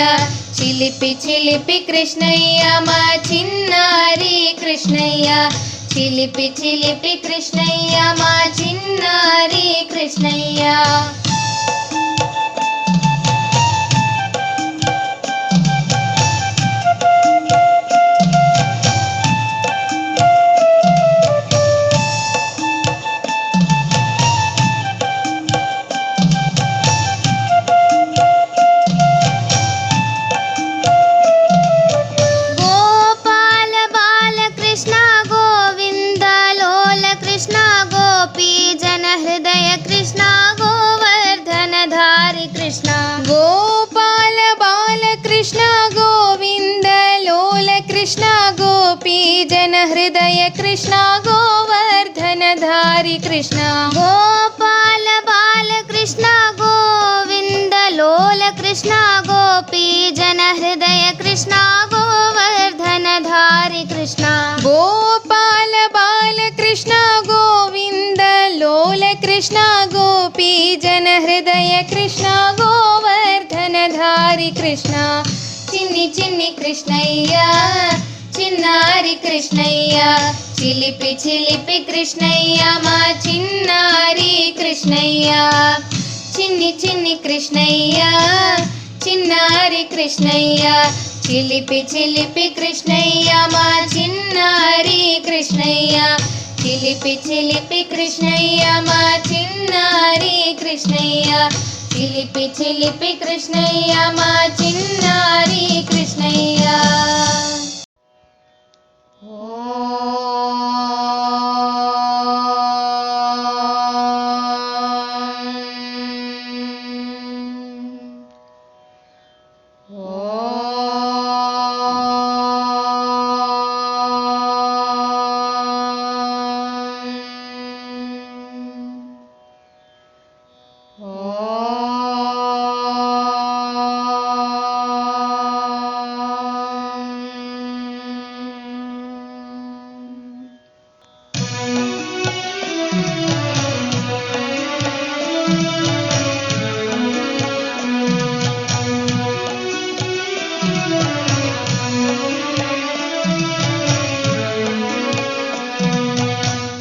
చిలిపి చిలిపి కృష్ణయ్య మా చిన్నారి కృష్ణయ్య చిలిపి చిలిపి కృష్ణయ్య మా చిన్నారి కృష్ణయ్య. గోపాల బాల కృష్ణ గోవింద లోల కృష్ణ గోపీ జన హృదయ కృష్ణ గోవర్ధన ధారి కృష్ణ గోపాల బాల కృష్ణ గోవింద లోల కృష్ణ గోపీ జన హృదయ కృష్ణ గోవర్ధన ధారి కృష్ణ గోపాల బాల కృష్ణ గోవింద లోల కృష్ణ గోపీ జన హృదయ కృష్ణ గోవర్ధన ధారి కృష్ణ చిన్ని చిన్ని కృష్ణయ్య చిన్నారి కృష్ణయ్య చిలిపి చిలిపి కృష్ణయ్య మా చిన్నారి కృష్ణయ్య చిన్ని చిన్ని కృష్ణయ్య చిన్నారి కృష్ణయ్య చిలిపి చిలిపి కృష్ణయ్య మా చిన్నారి కృష్ణయ్య, చిలిపి చిలిపి కృష్ణయ్య మా చిన్నారి కృష్ణయ్య, చిలిపి చిలిపి కృష్ణయ్య మా చిన్నారి కృష్ణయ్య.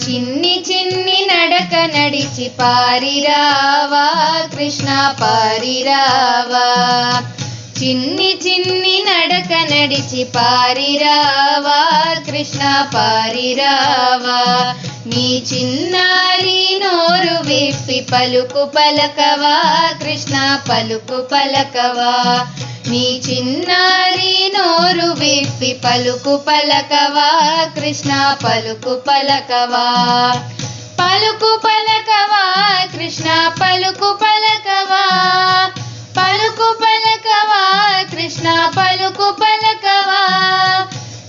చిన్ని చిన్ని నడక నడిచి పారిరావా కృష్ణ పారిరావా, చిన్ని చిన్ని నడక నడిచి పారిరావా కృష్ణ పారిరావా, నీ చిన్నారి నోరు విప్పి పలుకు పలకవా కృష్ణ పలుకు పలకవా, నీ చిన్నారి నోరు విప్పి పలుకు పలకవా కృష్ణ పలుకు పలకవా, పలుకు పలకవా కృష్ణ పలుకు పలకవా, పలుకు పలకవా కృష్ణ పలుకు పలకవా,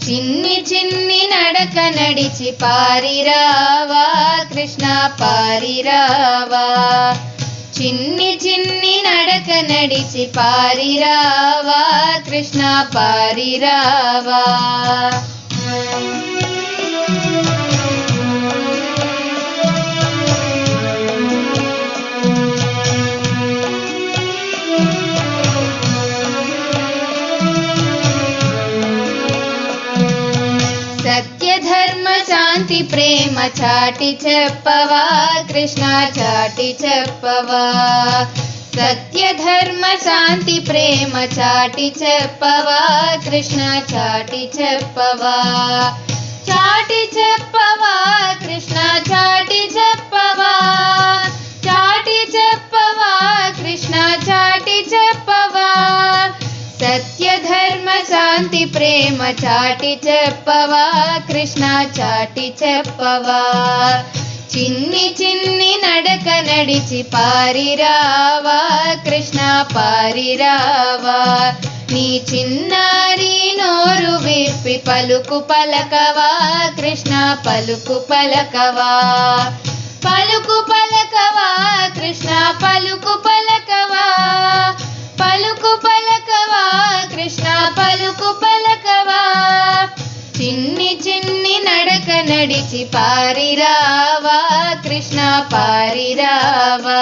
చిన్ని చిన్ని నడక నడిచి పారిరావా కృష్ణ పారిరావా, చిన్ని చిన్ని నడక నడిచి పారిరావా కృష్ణ పారిరావా. సత్య ధర్మ శాంతి ప్రేమ చాటి చెప్పవా కృష్ణ చాటి చెప్పవా, సత్య ధర్మ శాంతి ప్రేమ చాటి చెప్పవా కృష్ణ చాటి చెప్పవా, చాటి చెప్పవా కృష్ణ చాటి చెప్పవా, చాటి చెప్పవా కృష్ణ చాటి చెప్పవా, సత్య ధర్మ శాంతి ప్రేమ చాటి చెప్పవా కృష్ణ చాటి చెప్పవా, చిన్ని చిన్ని నడక నడిచి పారిరావా కృష్ణ పారిరావా, నీ చిన్నారి నోరు విప్పి పలుకు పలకవా కృష్ణ పలుకు పలకవా, పలుకు పలకవా కృష్ణ పలుకు పలకవా, పలుకు పలకవా కృష్ణ పలుకు పలకవా, చిన్ని చిన్ని నడక నడిచి పారిరావా కృష్ణ పారిరావా,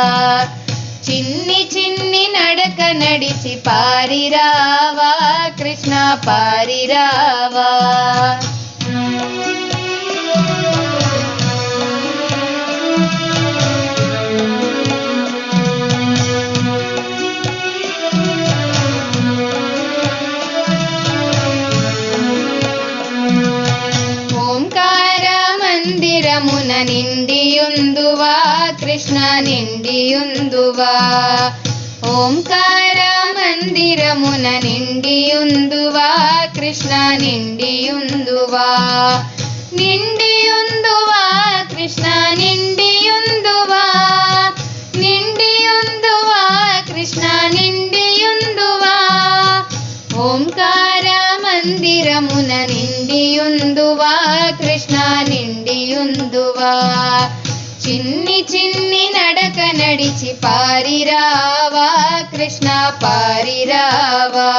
చిన్ని చిన్ని నడక నడిచి పారిరావా కృష్ణ పారిరావా. మందిరమున నిండియుందువా కృష్ణ నిండియుందువా, ఓంకార మందిరమున నిండియుందువా కృష్ణ నిండియుందువా, నిండియుందువా కృష్ణ నిండియుందువా, నిండియుందువా కృష్ణ నిండియుందువా, ఓంకార మందిరమున నిండియుందువా కృష్ణ నిండియుందువా, చిన్ని చిన్ని నడక నడిచి పారిరావా కృష్ణ పారిరావా,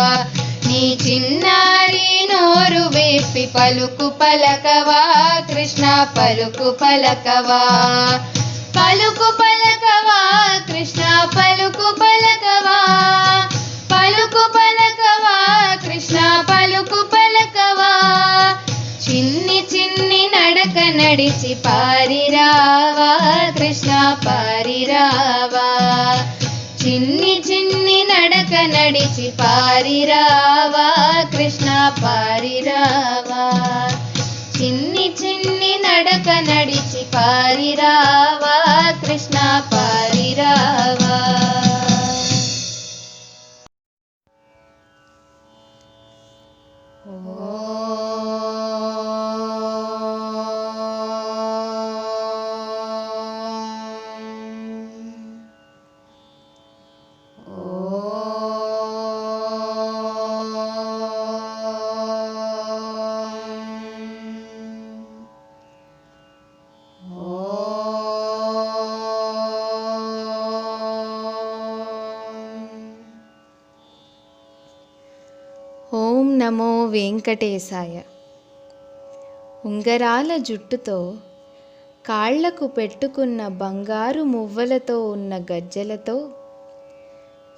నీ చిన్నారి నోరు విప్పి పలుకు పలకవా కృష్ణ పలుకు పలకవా, పలుకు పలకవా కృష్ణ పలుకు పలకవా, పలుకు పలకవా కృష్ణ పలుకు పలకవా, చిన్ని చిన్ని నడక నడిచి పారిరావా కృష్ణ పారిరావా, చిన్ని చిన్ని నడక నడిచి పారిరావా కృష్ణ పారిరావా. చిన్ని చిన్ని నడక నడిచి పారిరావా కృష్ణ పారిరావా. ఓం నమో వెంకటేశాయ. ఉంగరాల జుట్టుతో కాళ్లకు పెట్టుకున్న బంగారు మువ్వలతో ఉన్న గజ్జలతో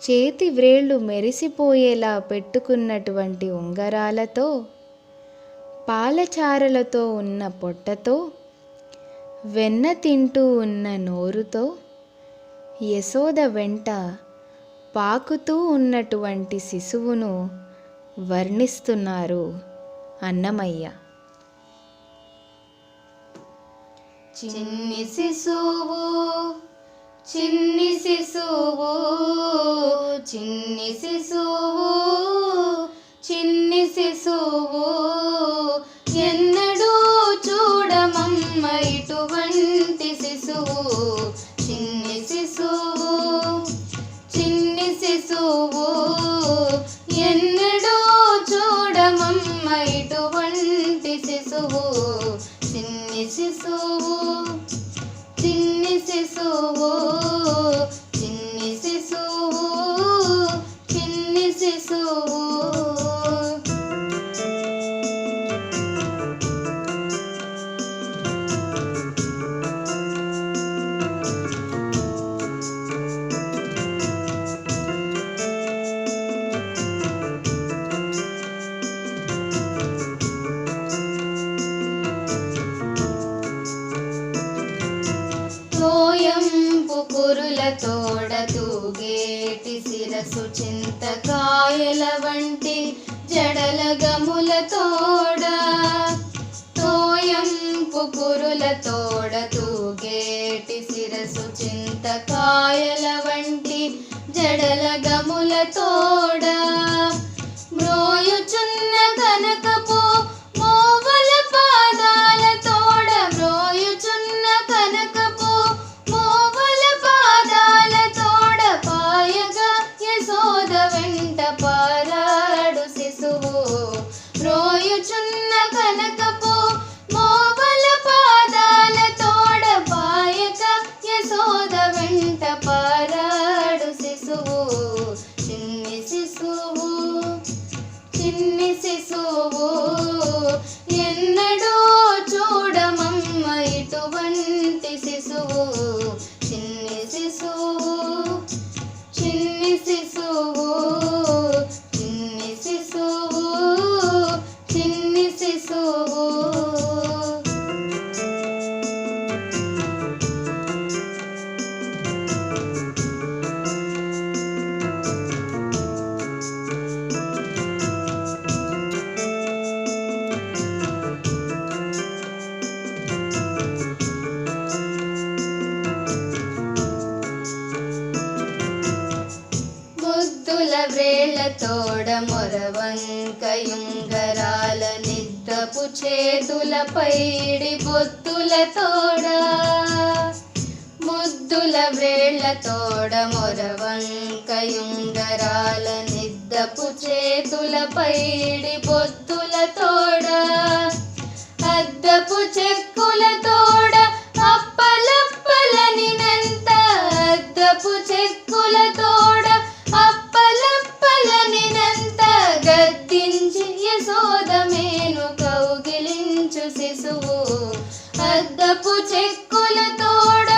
చేతి వ్రేళ్ళు మెరిసిపోయేలా పెట్టుకున్నటువంటి ఉంగరాలతో పాలచారలతో ఉన్న పొట్టతో వెన్న తింటూ ఉన్న నోరుతో యశోద వెంట పాకుతూ ఉన్నటువంటి శిశువును వర్ణిస్తున్నారు అన్నమయ్య. చిన్ని శిశువు చిన్ని శిశువు చిన్ని శిశువు చిన్ని శిశువు ఎన్నడూ చూడమమ్మ ఇటువంటి శిశువు. చిన్ని శిశువు చిన్ని శిశువు ఎన్నడూ చూడమమ్మ ఇటువంటి శిశువు. చిన్ని శిశువు చిన్ని శిశువు చిన్ని శిశువు చిన్ని శిశువు. తోయంపు కురుల తోడ తూగేటి శిరసు చింతకాయల వంటి జడల గముల తోడ. తోయంపు కురుల తోడ తూగేటి శిరసు చింతకాయల వంటి జడల గముల తోడ. మ్రోయుచున్న కనకపు మోవల పాదాల తోడ. మ్రోయుచున్న కనకపు మోవల పాదాల తోడ. పాయగా యశోద వెంట పారాడు శిశువు. మ్రోయుచున్న కనకపు మోవల పాదాల తోడ. పాయగా యశోద వెంట పారాడు శిశువు. చిన్ని శిశువు చిన్ని శిశువు ఎన్నడూ చూడమమ్మ ఇటువంటి శిశువు. చిన్ని శిశువు చిన్ని శిశువు చిన్ని శిశువు చిన్ని శిశువు. ముద్దుల వ్రేళ్ల తోడ మొరవంకయుంగరాల నిద్దపు చేతుల పైడి బొత్తుల తోడ. ముద్దుల వ్రేళ్ల తోడ మొరవంకయుంగరాల నిద్దపు చేతుల పైడి బొత్తుల తోడ. అద్దపు చెక్కుల తోడ అప్పలప్పలని నంత. అద్దపు చెక్కుల తోడ అప్పలప్పలని నంత. గద్దించి యశోద మేను కౌగిలించు శిశువు. అద్దపు చెక్కుల తోడ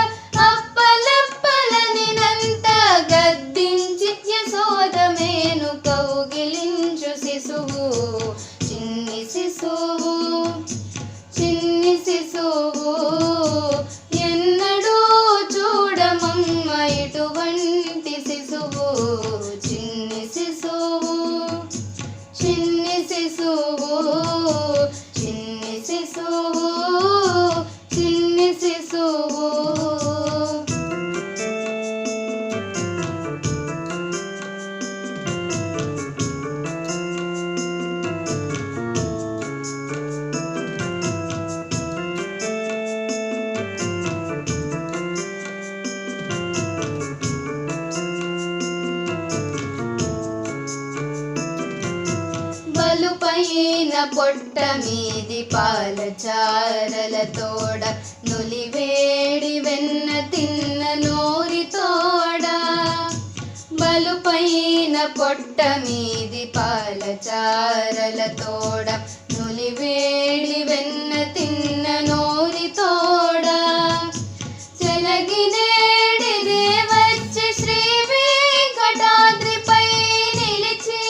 అప్పలప్పలని నంత. గద్దించి యశోద మేను కౌగిలించు శిశువు. చిన్ని శిశువు చిన్ని శిశువు ఎన్నడూ చూడమమ్మ ఇటువంటి శిశువు. బలుపైన పొట్ట మీది పాల చారలతోడ నులివేడి వెన్న తిన్న నోరితోడ బలుపైన పొట్ట మీది పాల చారలతోడ నులివేడి వెన్న తిన్న నోరితోడ చెలగినేడి దేవచ్చి శ్రీ వెంకటాద్రిపై నిలిచి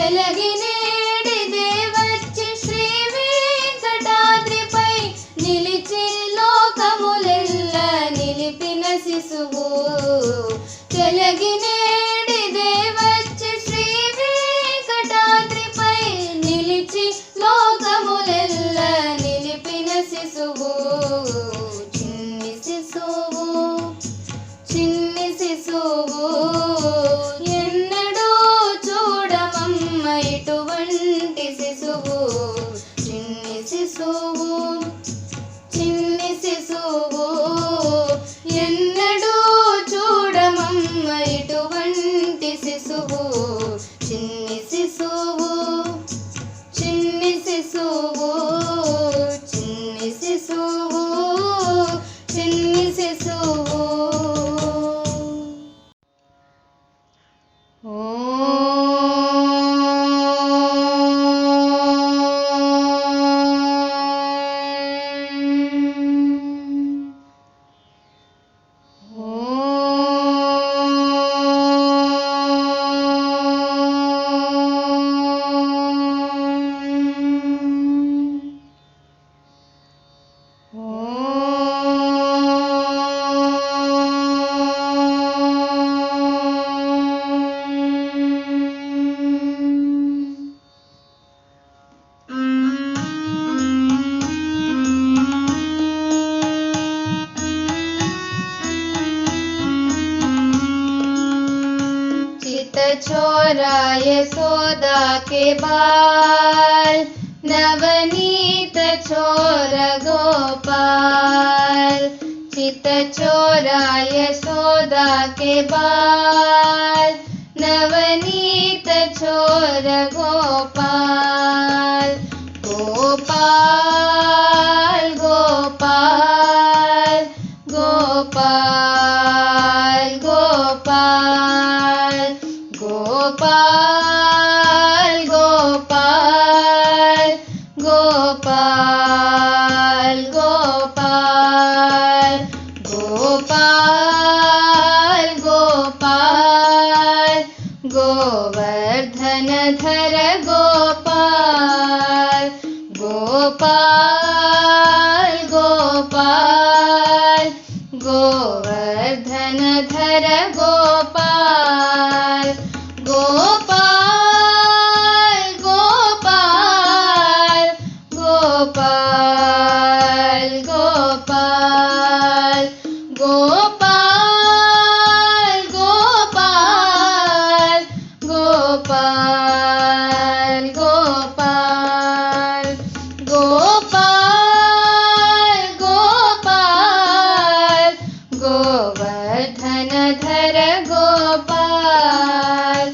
చెలగినేడి దేవచ్చి శ్రీ వెంకటాద్రిపై నిలిచి లోకములెల్ల నిలిపిన శిశువు చెలగినేడి దేవచ్చి శ్రీ వెంకటాద్రిపై నిలిచి లోకములెల్ల నిలిపిన శిశువు చిన్ని శిశువు చిన్ని శిశువు ఎన్నడూ చూడమమ్మ ఇటువంటి శిశువు చిన్ని శిశువు చిన్ని శిశువు ఎన్నడూ చూడమమ్మ ఇటువంటి శిశువు చిన్ని శిశువు చిన్ని శిశువు చిన్ని శిశువు చిన్ని శిశువు छोरा यशोदा के बाल नवनीत छोर गोपाल चित छोरा यशोदा के बाल नवनीत छोर गोपाल गोपाल गोपाल गोपाल गोपाल गोपाल गोपाल गोपाल गोपाल गोपाल गोपाल गोवर्धन धर गोपाल गोपाल गोपाल गोवर्धन धर गोपाल गोपाल गोपाल गोपाल गोपाल गोपाल गोपाल गोपाल गोपाल गोपाल गोपाल गोवर्धन धर गोपाल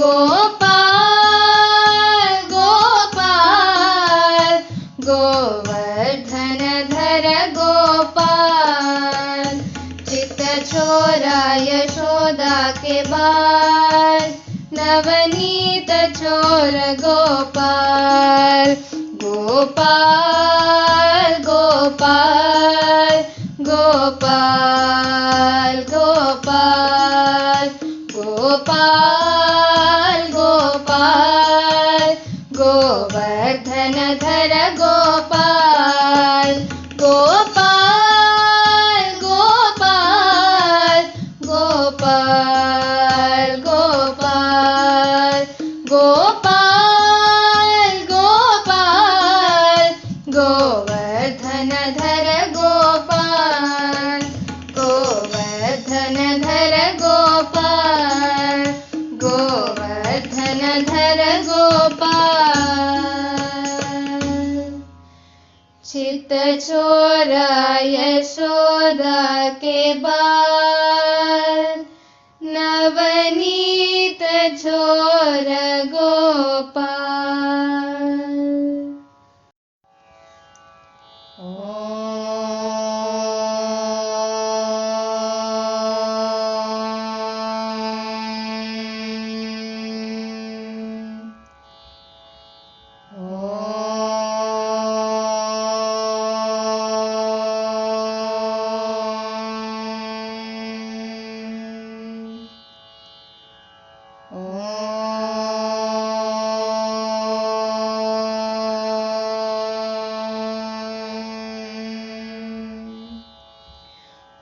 गोपाल गोपाल गोवर्धन धर गोपाल चित छोरा यशोदा के बाल नवनीत छोर गोपाल गोपाल गोपाल गोपाल गोपाल गोपाल गोपाल गोवर्धन धर गोपाल गोपाल गोपाल गोपाल गोपाल गोपाल गोपाल गोवर्धन धर गोपाल गोवर्धन धर गोपाल गोवर्धन धर गोपाल चित छोरा यशोदा के बाल नवनीत చిత్తచోర గోపాల్.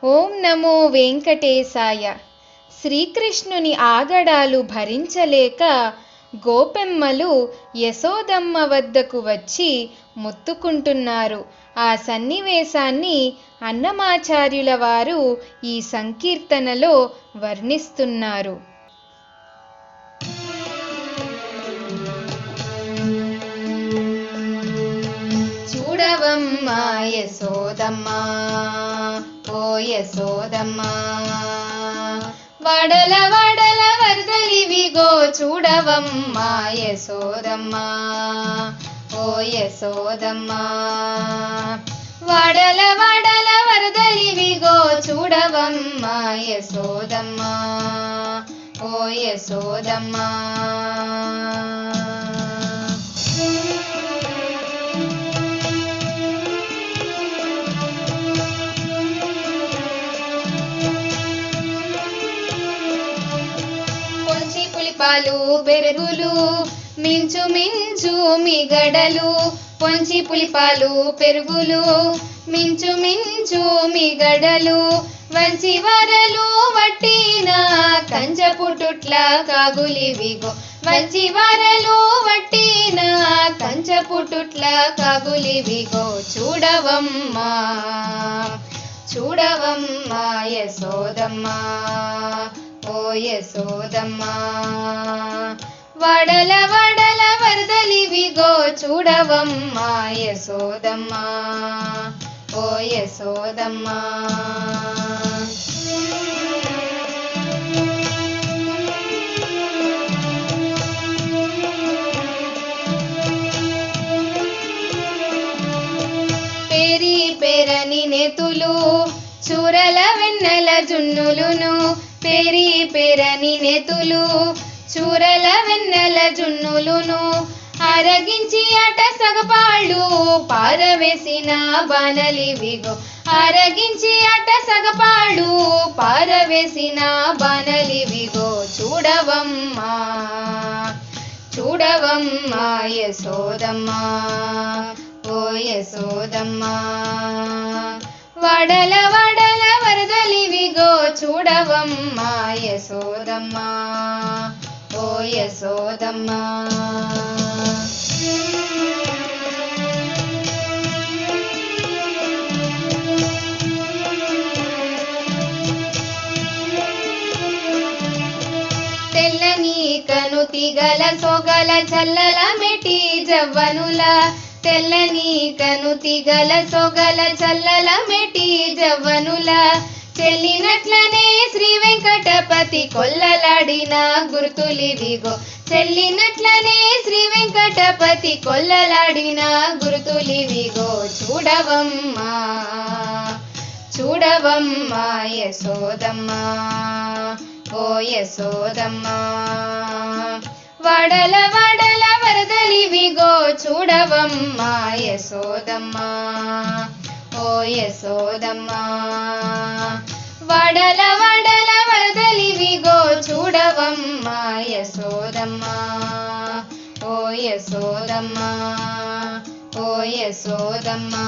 ఓం నమో వెంకటేశాయ. శ్రీకృష్ణుని ఆగడాలు భరించలేక గోపెమ్మలు యశోదమ్మ వద్దకు వచ్చి మొత్తుకుంటున్నారు. ఆ సన్నివేశాన్ని అన్నమాచార్యుల వారు ఈ సంకీర్తనలో వర్ణిస్తున్నారు. చూడవమ్మా యశోదమ్మా, ఓ యశోదమ్మా, వడల వడల వరదలివిగో చూడవమ్మా యశోదమ్మా, ఓ యశోదమ్మా, వడల వడల వరదలివిగో చూడవమ్మా యశోదమ్మా, ఓ యశోదమ్మా. పులిపాలు పెరుగులు మించు మించు మిగడలు, పొంచి పులిపాలు పెరుగులు మించు మించు మిగడలు, వంచి వరలు వట్టిన కంచపుటుట్ల కాగులివిగో, వంచి వరలు వట్టిన కంచపుటుట్ల కాగులివిగో చూడవమ్మా, చూడవమ్మా యశోదమ్మా, ఓ యశోదమ్మా, వడల వడల వరదలివిగో చూడవమ్మా యశోదమ్మా, ఓ యశోదమ్మా. పేరి పేరని నెతులు చూరల వెన్నెల జున్నులును, పేరి పేరని నెతులు చూరల వెన్నెల జున్నులును, అరగించి అట సగపాళ్ళు పారవేసిన బాణలివిగో, అరగించి అట సగపాళ్ళు పారవేసిన బాణలివిగో చూడవమ్మా, చూడవమ్మా యశోదమ్మా, ఓ యశోదమ్మా, వడల వడల వరదలివిగో చూడవమ్మా యశోదమ్మా, ఓ యశోదమ్మా. తెల్లని కనుతిగల సొగల చల్లల మెటి జవ్వనుల, తెల్లని కనుతిగల సొగల చల్లల మెటి జవ్వనుల, చెల్లినట్లనే శ్రీ వెంకటపతి కొల్లలాడిన గుర్తులివిగో, చెల్లినట్లనే శ్రీ వెంకటపతి కొల్లలాడిన గుర్తులివిగో చూడవమ్మా, చూడవమ్మా యశోదమ్మా, ఓ యశోదమ్మా, వడల వడల వరదలివిగో చూడవమ్మా యశోదమ్మా, ఓ యశోదమ్మా, వడల వడల వరదలివిగో చూడవమ్మా యశోదమ్మా, ఓ యశోదమ్మా, ఓ యశోదమ్మా.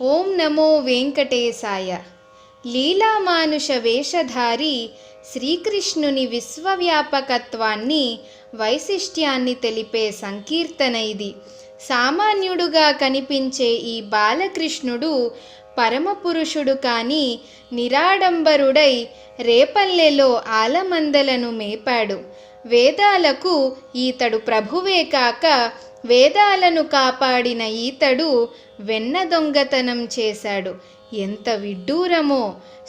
ఓం నమో వెంకటేశాయ. లీలామానుష వేషధారి శ్రీకృష్ణుని విశ్వవ్యాపకత్వాన్ని, వైశిష్ట్యాన్ని తెలిపే సంకీర్తన ఇది. సామాన్యుడుగా కనిపించే ఈ బాలకృష్ణుడు పరమపురుషుడు కాని నిరాడంబరుడై రేపల్లెలో ఆలమందలను మేపాడు. వేదాలకు ఈతడు ప్రభువే కాక వేదాలను కాపాడిన ఈతడు వెన్న దొంగతనం చేశాడు. ఎంత విడ్డూరమో!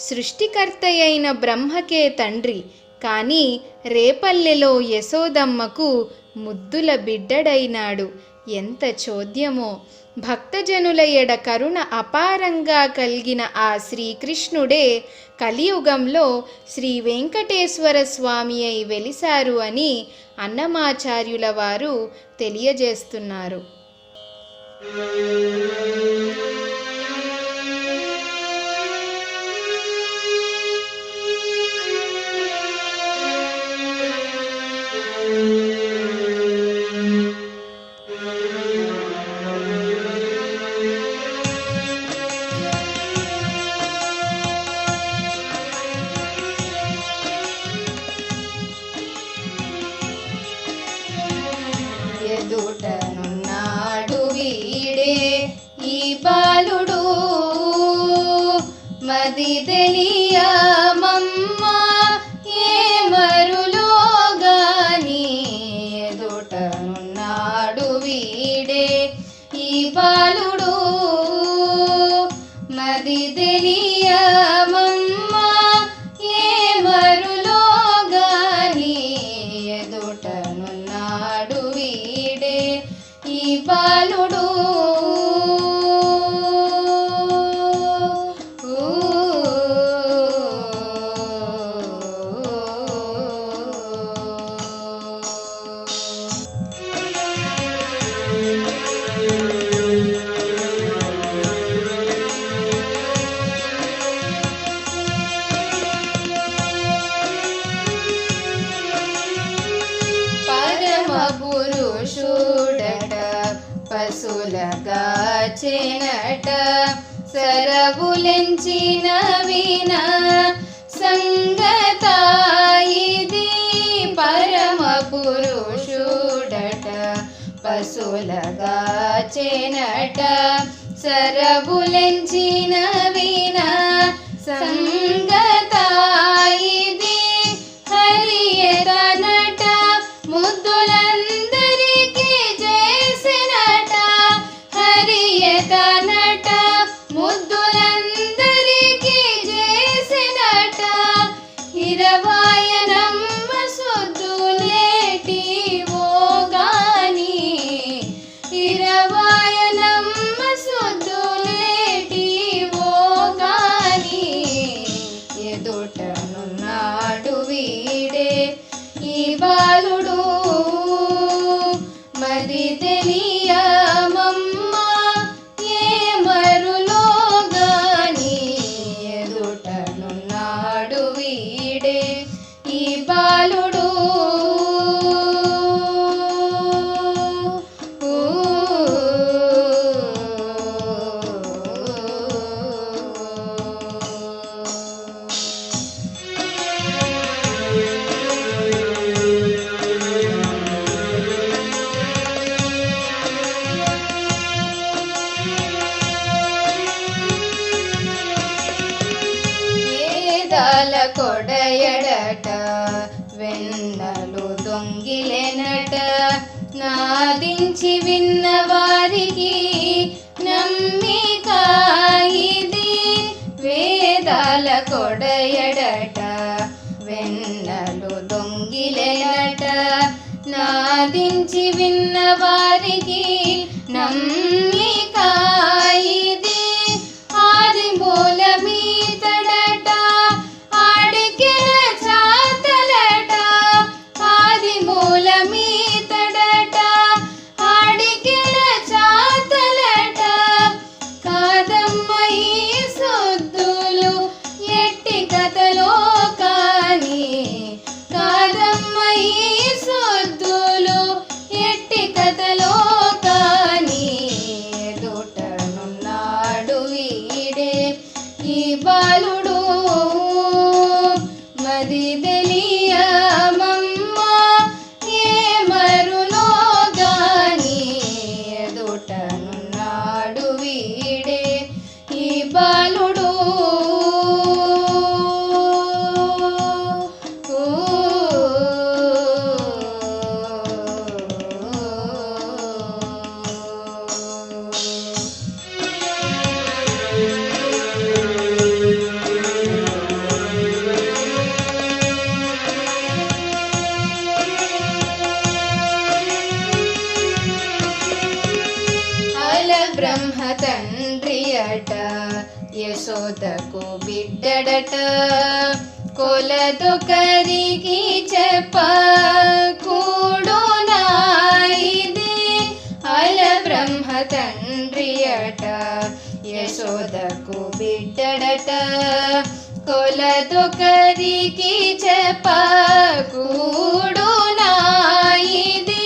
సృష్టికర్తయైన బ్రహ్మకే తండ్రి, కానీ రేపల్లెలో యశోదమ్మకు ముద్దుల బిడ్డడైనాడు. ఎంత చోద్యమో! భక్తజనుల ఎడ కరుణ అపారంగా కలిగిన ఆ శ్రీకృష్ణుడే కలియుగంలో శ్రీ వెంకటేశ్వర స్వామి అయి వెలిశారు అని అన్నమాచార్యుల వారు తెలియజేస్తున్నారు. ఎదుటనున్నాడు వీడే ఈ బాలుడు, మది తెలియమమ్మ ఏ మరులో గాని. ఎదుటనున్నాడు వీడే ఈ బాలుడు, మది తెలియమమ్మ ఏ మరులో గాని. ఎదుటనున్నాడు వీడే ఈ బాలుడు. పురుషుడట పశులగా చెనట, సరవులెంచిన విన సంగతాయిది. పరమ పురుషుడట పశులగా చెనట, సరవులెంచిన విన సంగతాయిది. హరియతనట ముద్దులందరికీ చేసినట, హరియతనట ముద్దులందరికీ చేసినట. ఇరవాయనమ్మ సొద్దులేటివో గాని, ఇరవాయనమ్మ సొద్దులేటివో గాని. ఎదుటనున్నాడు వీడే ఈ బాలుడు, మది తెలియమమ్మ ఏ మరులో గాని. ఎదుటనున్నాడు వీడే ఈ బాలుడు. వేదాల కొడయడట వెన్నలు దొంగిలెనట, నాదించి విన్న వారికి నమ్మిక ఇది. వేదాల కొడయడట వెన్నలు దొంగిలెనట, నాదించి విన్న వారికి నమ్మిక ఇది. ఆది మూలమీతడట ఆడికెల చాతలట, ఆది మూలమీతడట ఆడికెల చాతలట. కాదమ్మ ఈ సొద్దులు ఎట్టి కథలో కాని, కాదమ్మ ఈ సొద్దులు ఎట్టి కథలో కాని. తండ్రియట యశోదకు బిడ్డడట కొలదొకరికి చెప్పకూడునా ఇది అల బ్రహ్మ తండ్రియట యశోదకు బిడ్డడట కొలదొకరికి చెప్పకూడునా ఇది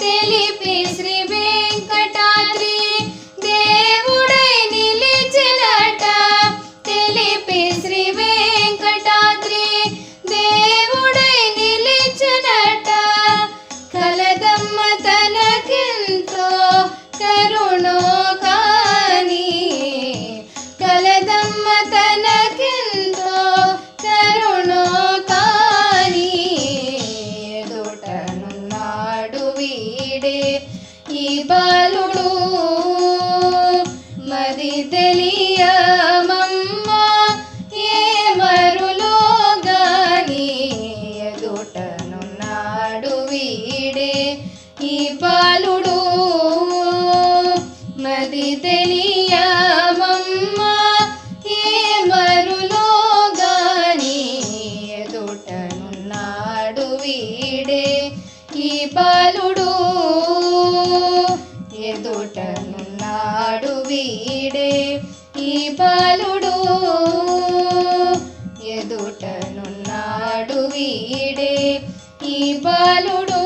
తెలిపి శ్రీ వెంకటాద్రి దేవుడై నిలిచినట తెలిపి శ్రీ వెంకటాద్రి దేవుడై నిలిచినట కలదమ్మ తనకెంతో కరుణో కాని కలదమ్మ తనకెంతో కరుణో కాని ఎదుటనున్నాడు వీడే ఈ బాలుడు మది తెలియమమ్మ ఏ మరులో గాని ఎదుటనున్నాడు వీడే ఈ బాలుడు మది తెలియమమ్మ ఏ మరులో గాని ఎదుటనున్నాడు వీడే ఈ బాలుడు ఎదుటనున్నాడు వీడే ఈ బాలుడు ఎదుటనున్నాడు వీడే ఈ బాలుడు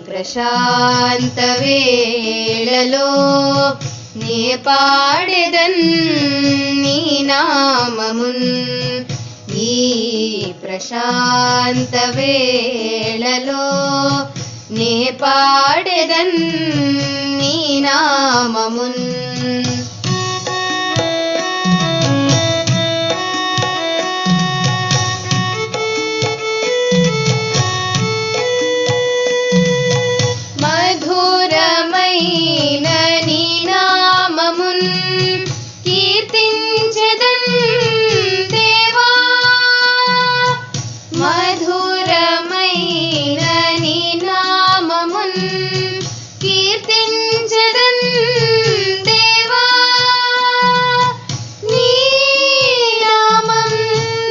ప్రశాంత వేళలో నే పాడెదన్ నీ నామమున్ ఈ ప్రశాంత వేళలో నే పాడెదన్ నీ నామమున్ మధురమైన నీ నామమున్ కీర్తించెదన్ దేవా మధురమైన నీ నామమున్ కీర్తించెదన్ దేవా నీ నామం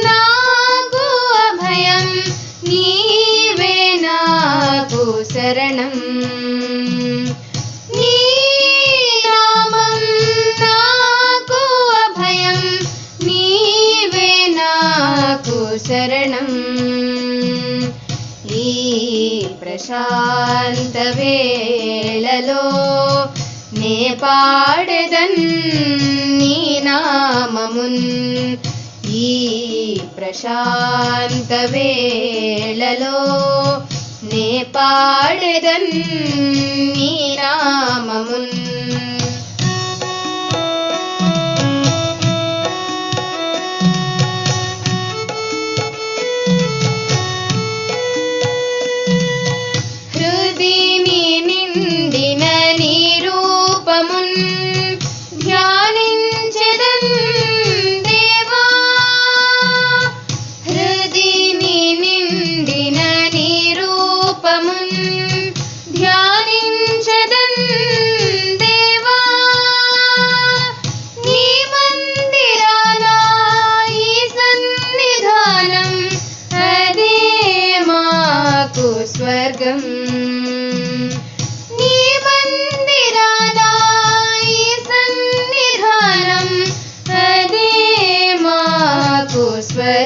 నాకు అభయం నీవే నాకు శరణం నీ నామం నాకు అభయం నీవే నాకు శరణం ఈ ప్రశాంత వేళలో నే పాడెదన్ నీ నామమున్ ఈ ప్రశాంత వేళలో నే పాడెదన్ నీ నామమున్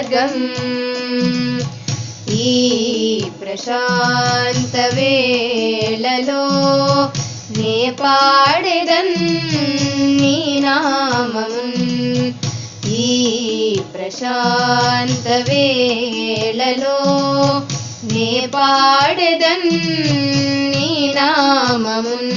స్వర్గం. ఈ ప్రశాంత వేళలో నే పాడెదన్ నీ నామమున్. ఈ ప్రశాంత వేళలో నే పాడెదన్ నీ నామమున్.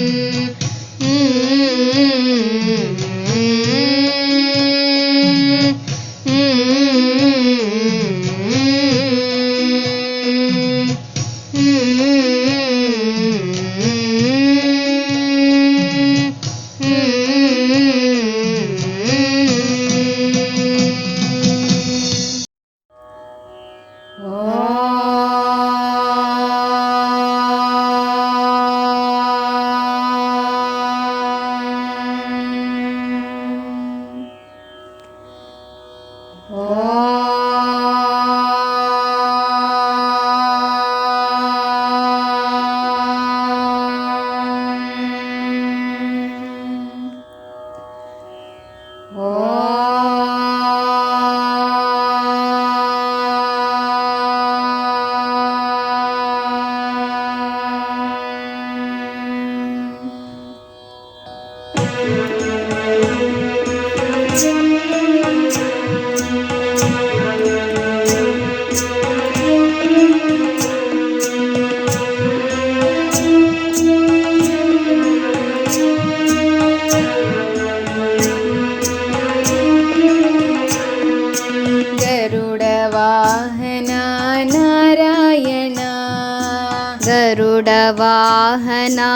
गरुडवाहना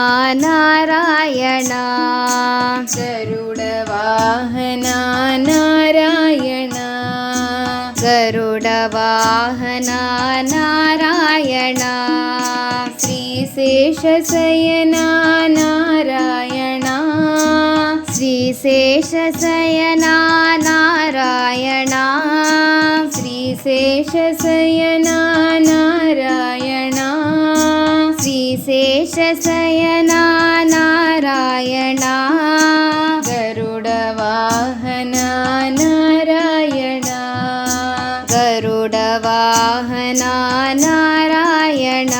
नारायण गरुडवाहना नारायण गरुडवाहना नारायण श्रीशेषशयना नारायण श्रीशेषशयना नारायण श्रीशेषशयना नारायण श्रीशेषशयना नारायण गरुडवाहना नारायण गरुडवाहना नारायण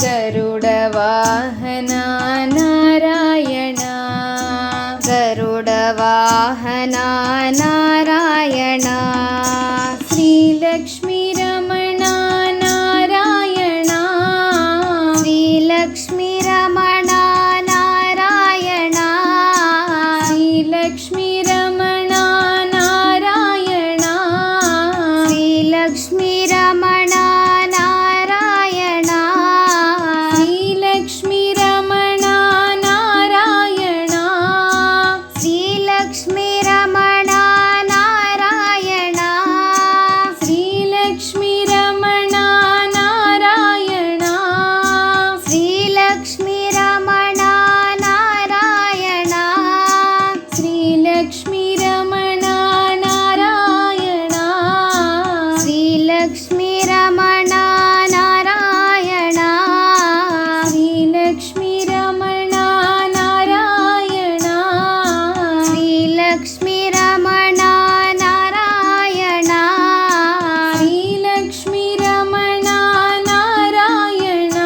गरुडवाहना नारायण गरुडवाहना नारायण श्रीलक्ष्मीरमणा नारायण श्रीलक्ष्मीरमणा नारायण श्रीलक्ष्मीरमणा नारायण श्रीलक्ष्मीरमणा नारायण श्रीलक्ष्मीरमणा नारायण श्रीलक्ष्मीरमणा नारायण श्रीलक्ष्मीरमणा नारायण श्रीलक्ष्मीरमणा नारायण श्रीलक्ष्मीरमणा नारायण श्रीलक्ष्मीरमणा नारायण श्रीलक्ष्मीरमणा नारायण श्रीलक्ष्मीरमणा नारायण श्रीलक्ष्मीरमणा नारायण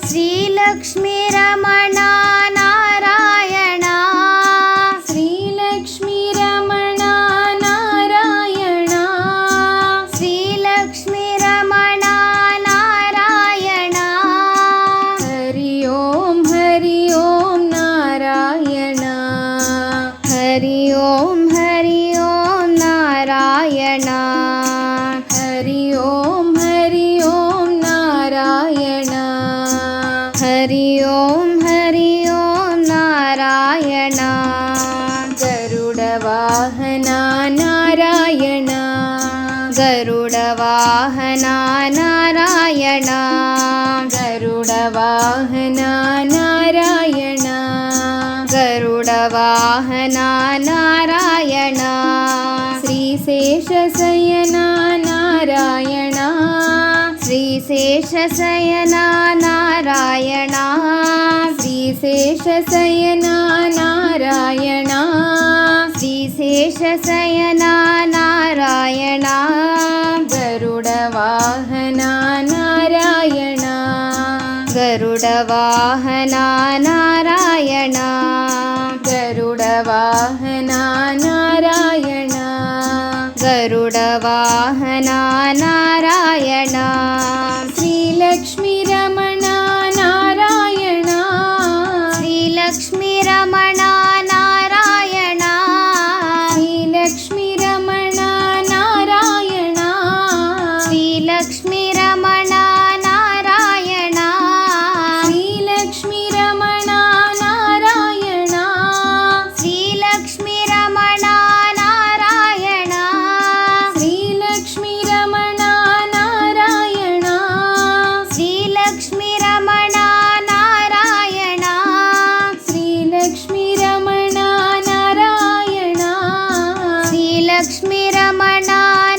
श्रीलक्ष्मीरमणा नारायण श्रीलक्ष्मीरमणा नारायण श्रीलक्ष्मीरमणा नारायण हरि ओम नारायण हरि ओम नारायण हरि ओम नारायण हरि ओम नारायण गरुडवाहना नारायण गरुडवाहना नारायण गरुडवाहना नारायण गरुडवाहना नारायण श्रीशेषशयना नारायण श्रीशेषशयना नारायण श्रीशेषशयना नारायण श्रीशेषशयना नारायण वाहना नारायण गरुड वाहना नारायण गरुड वाहना नारायण श्रीलक्ष्मी रमण नारायण श्रीलक्ष्मी रमण नारायण श्रीलक्ष्मी रमण नारायण श्रीलक्ष्मी रमण नारायण श्रीलक्ष्मी रमण नारायण श्रीलक्ष्मी रमण नारायण श्रीलक्ष्मी रमण नारायण श्रीलक्ष्मी रमण नारायण श्रीलक्ष्मी रमण नारायण श्रीलक्ष्मी रमण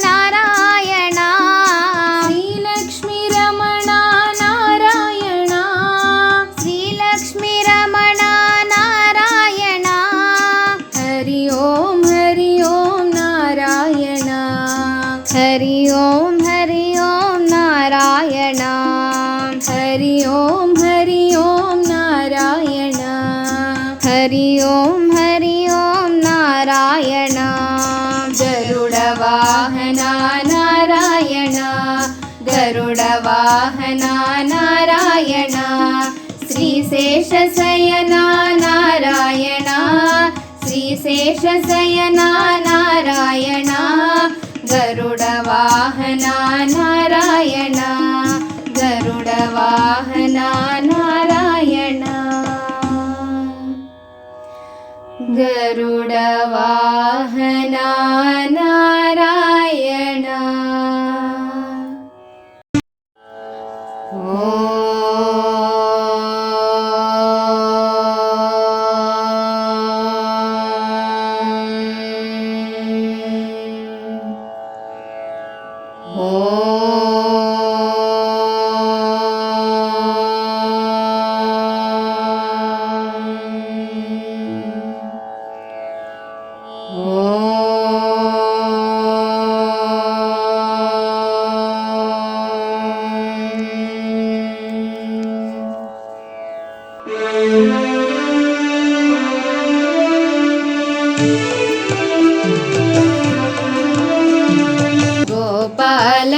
नारायण श्रीलक्ष्मी रमण नारायण श्रीलक्ष्मी रमण नारायण हरि ओम नारायण हरि ओम नारायण हरि ओम नारायण हरि ओम नारायण गरुड वाहना नारायण गरुड वाहना नारायण श्रीशेषशयना नारायण श्रीशेषशयना नारायण गरुड वाहना नारायण गरुड वाहना नारायण गरुड वाहना नारायण गोपाल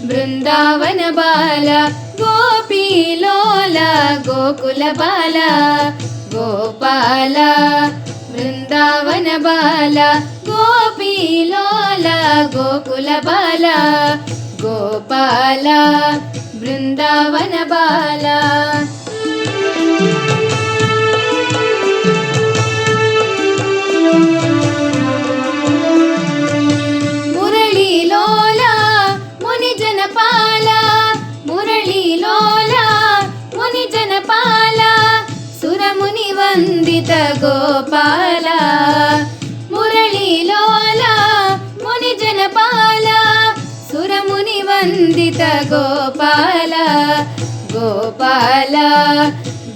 बृंदावन बाल गोपीलोल गोकुल बाल गोपाल बृंदावन बाल गोपीलोल गोकुल बाल गोपाल बृंदावन बाल मुरलीलोला मुनिजनपाल मुरलीलोला मुनिजनपाल सुरमुनिवन्दित गोपाल मुरलीलोला मुनिजनपाल सुरमुनिवन्दित गोपाल गोपाल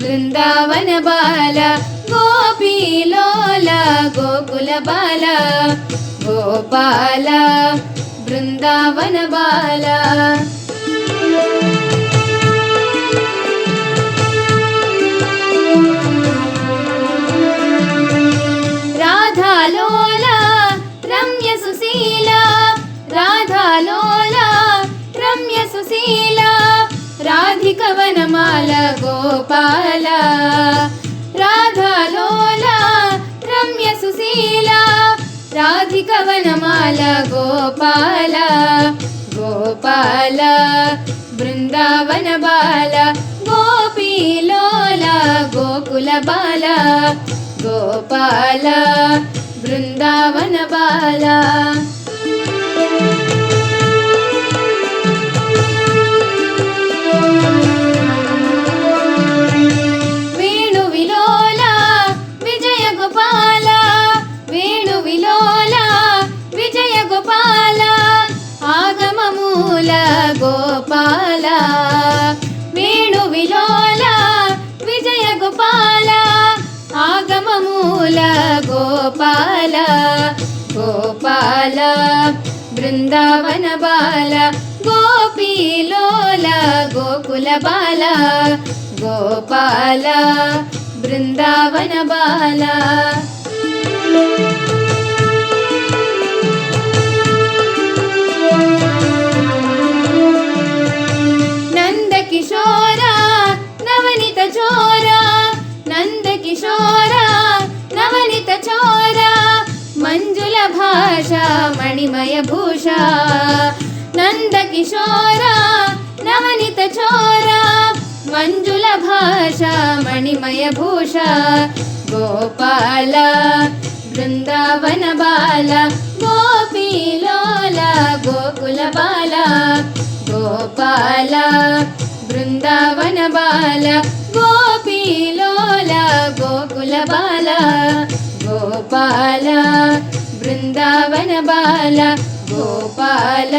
बृंदावन बाल गोपीलोल गोकुल बाल गोपाल बृंदावन बाल राधालोला रम्य सुशीला राधालोला रम्य सुशीला राधिकवनमाल गोपाल राधालोला रम्य सुशीला राधिकवनमाल गोपाल गोपाल बृंदावन बाल गोपीलोल गोकुल बाल गोपाल बृंदावन बाल वेणुविलोल विजय गोपाल वेणुविलोल विजय गोपाल आगममूल गोपाल वेणुविलोल विजय गोपाल आगममूल गोपाल गोपाल बृंदावन बाल गोपीलोल गोकुल बाल गोपाल बृन्दावन बाला नन्दकिशोरा नवनीत चोरा नन्दकिशोरा नवनीत चोरा मंजुल भाषा मणिमय भूषा नन्दकिशोरा नवनीत चोरा मंजुल भाषा मणिमय भूषा गोपाल बृंदावन बाला गोपी लोला गोकुल बाला गोपाल बृंदावन बाला गोपी लोला गोकुल बाला गोपाल बृंदावन बाला गोपाल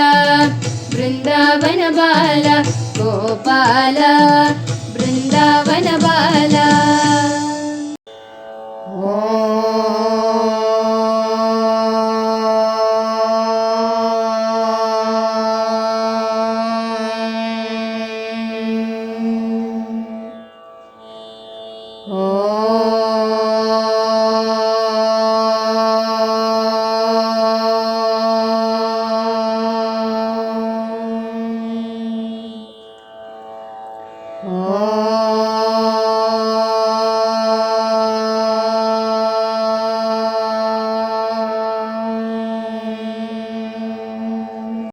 बृंदावन बाला गोपाल बृंदावन बाला ओ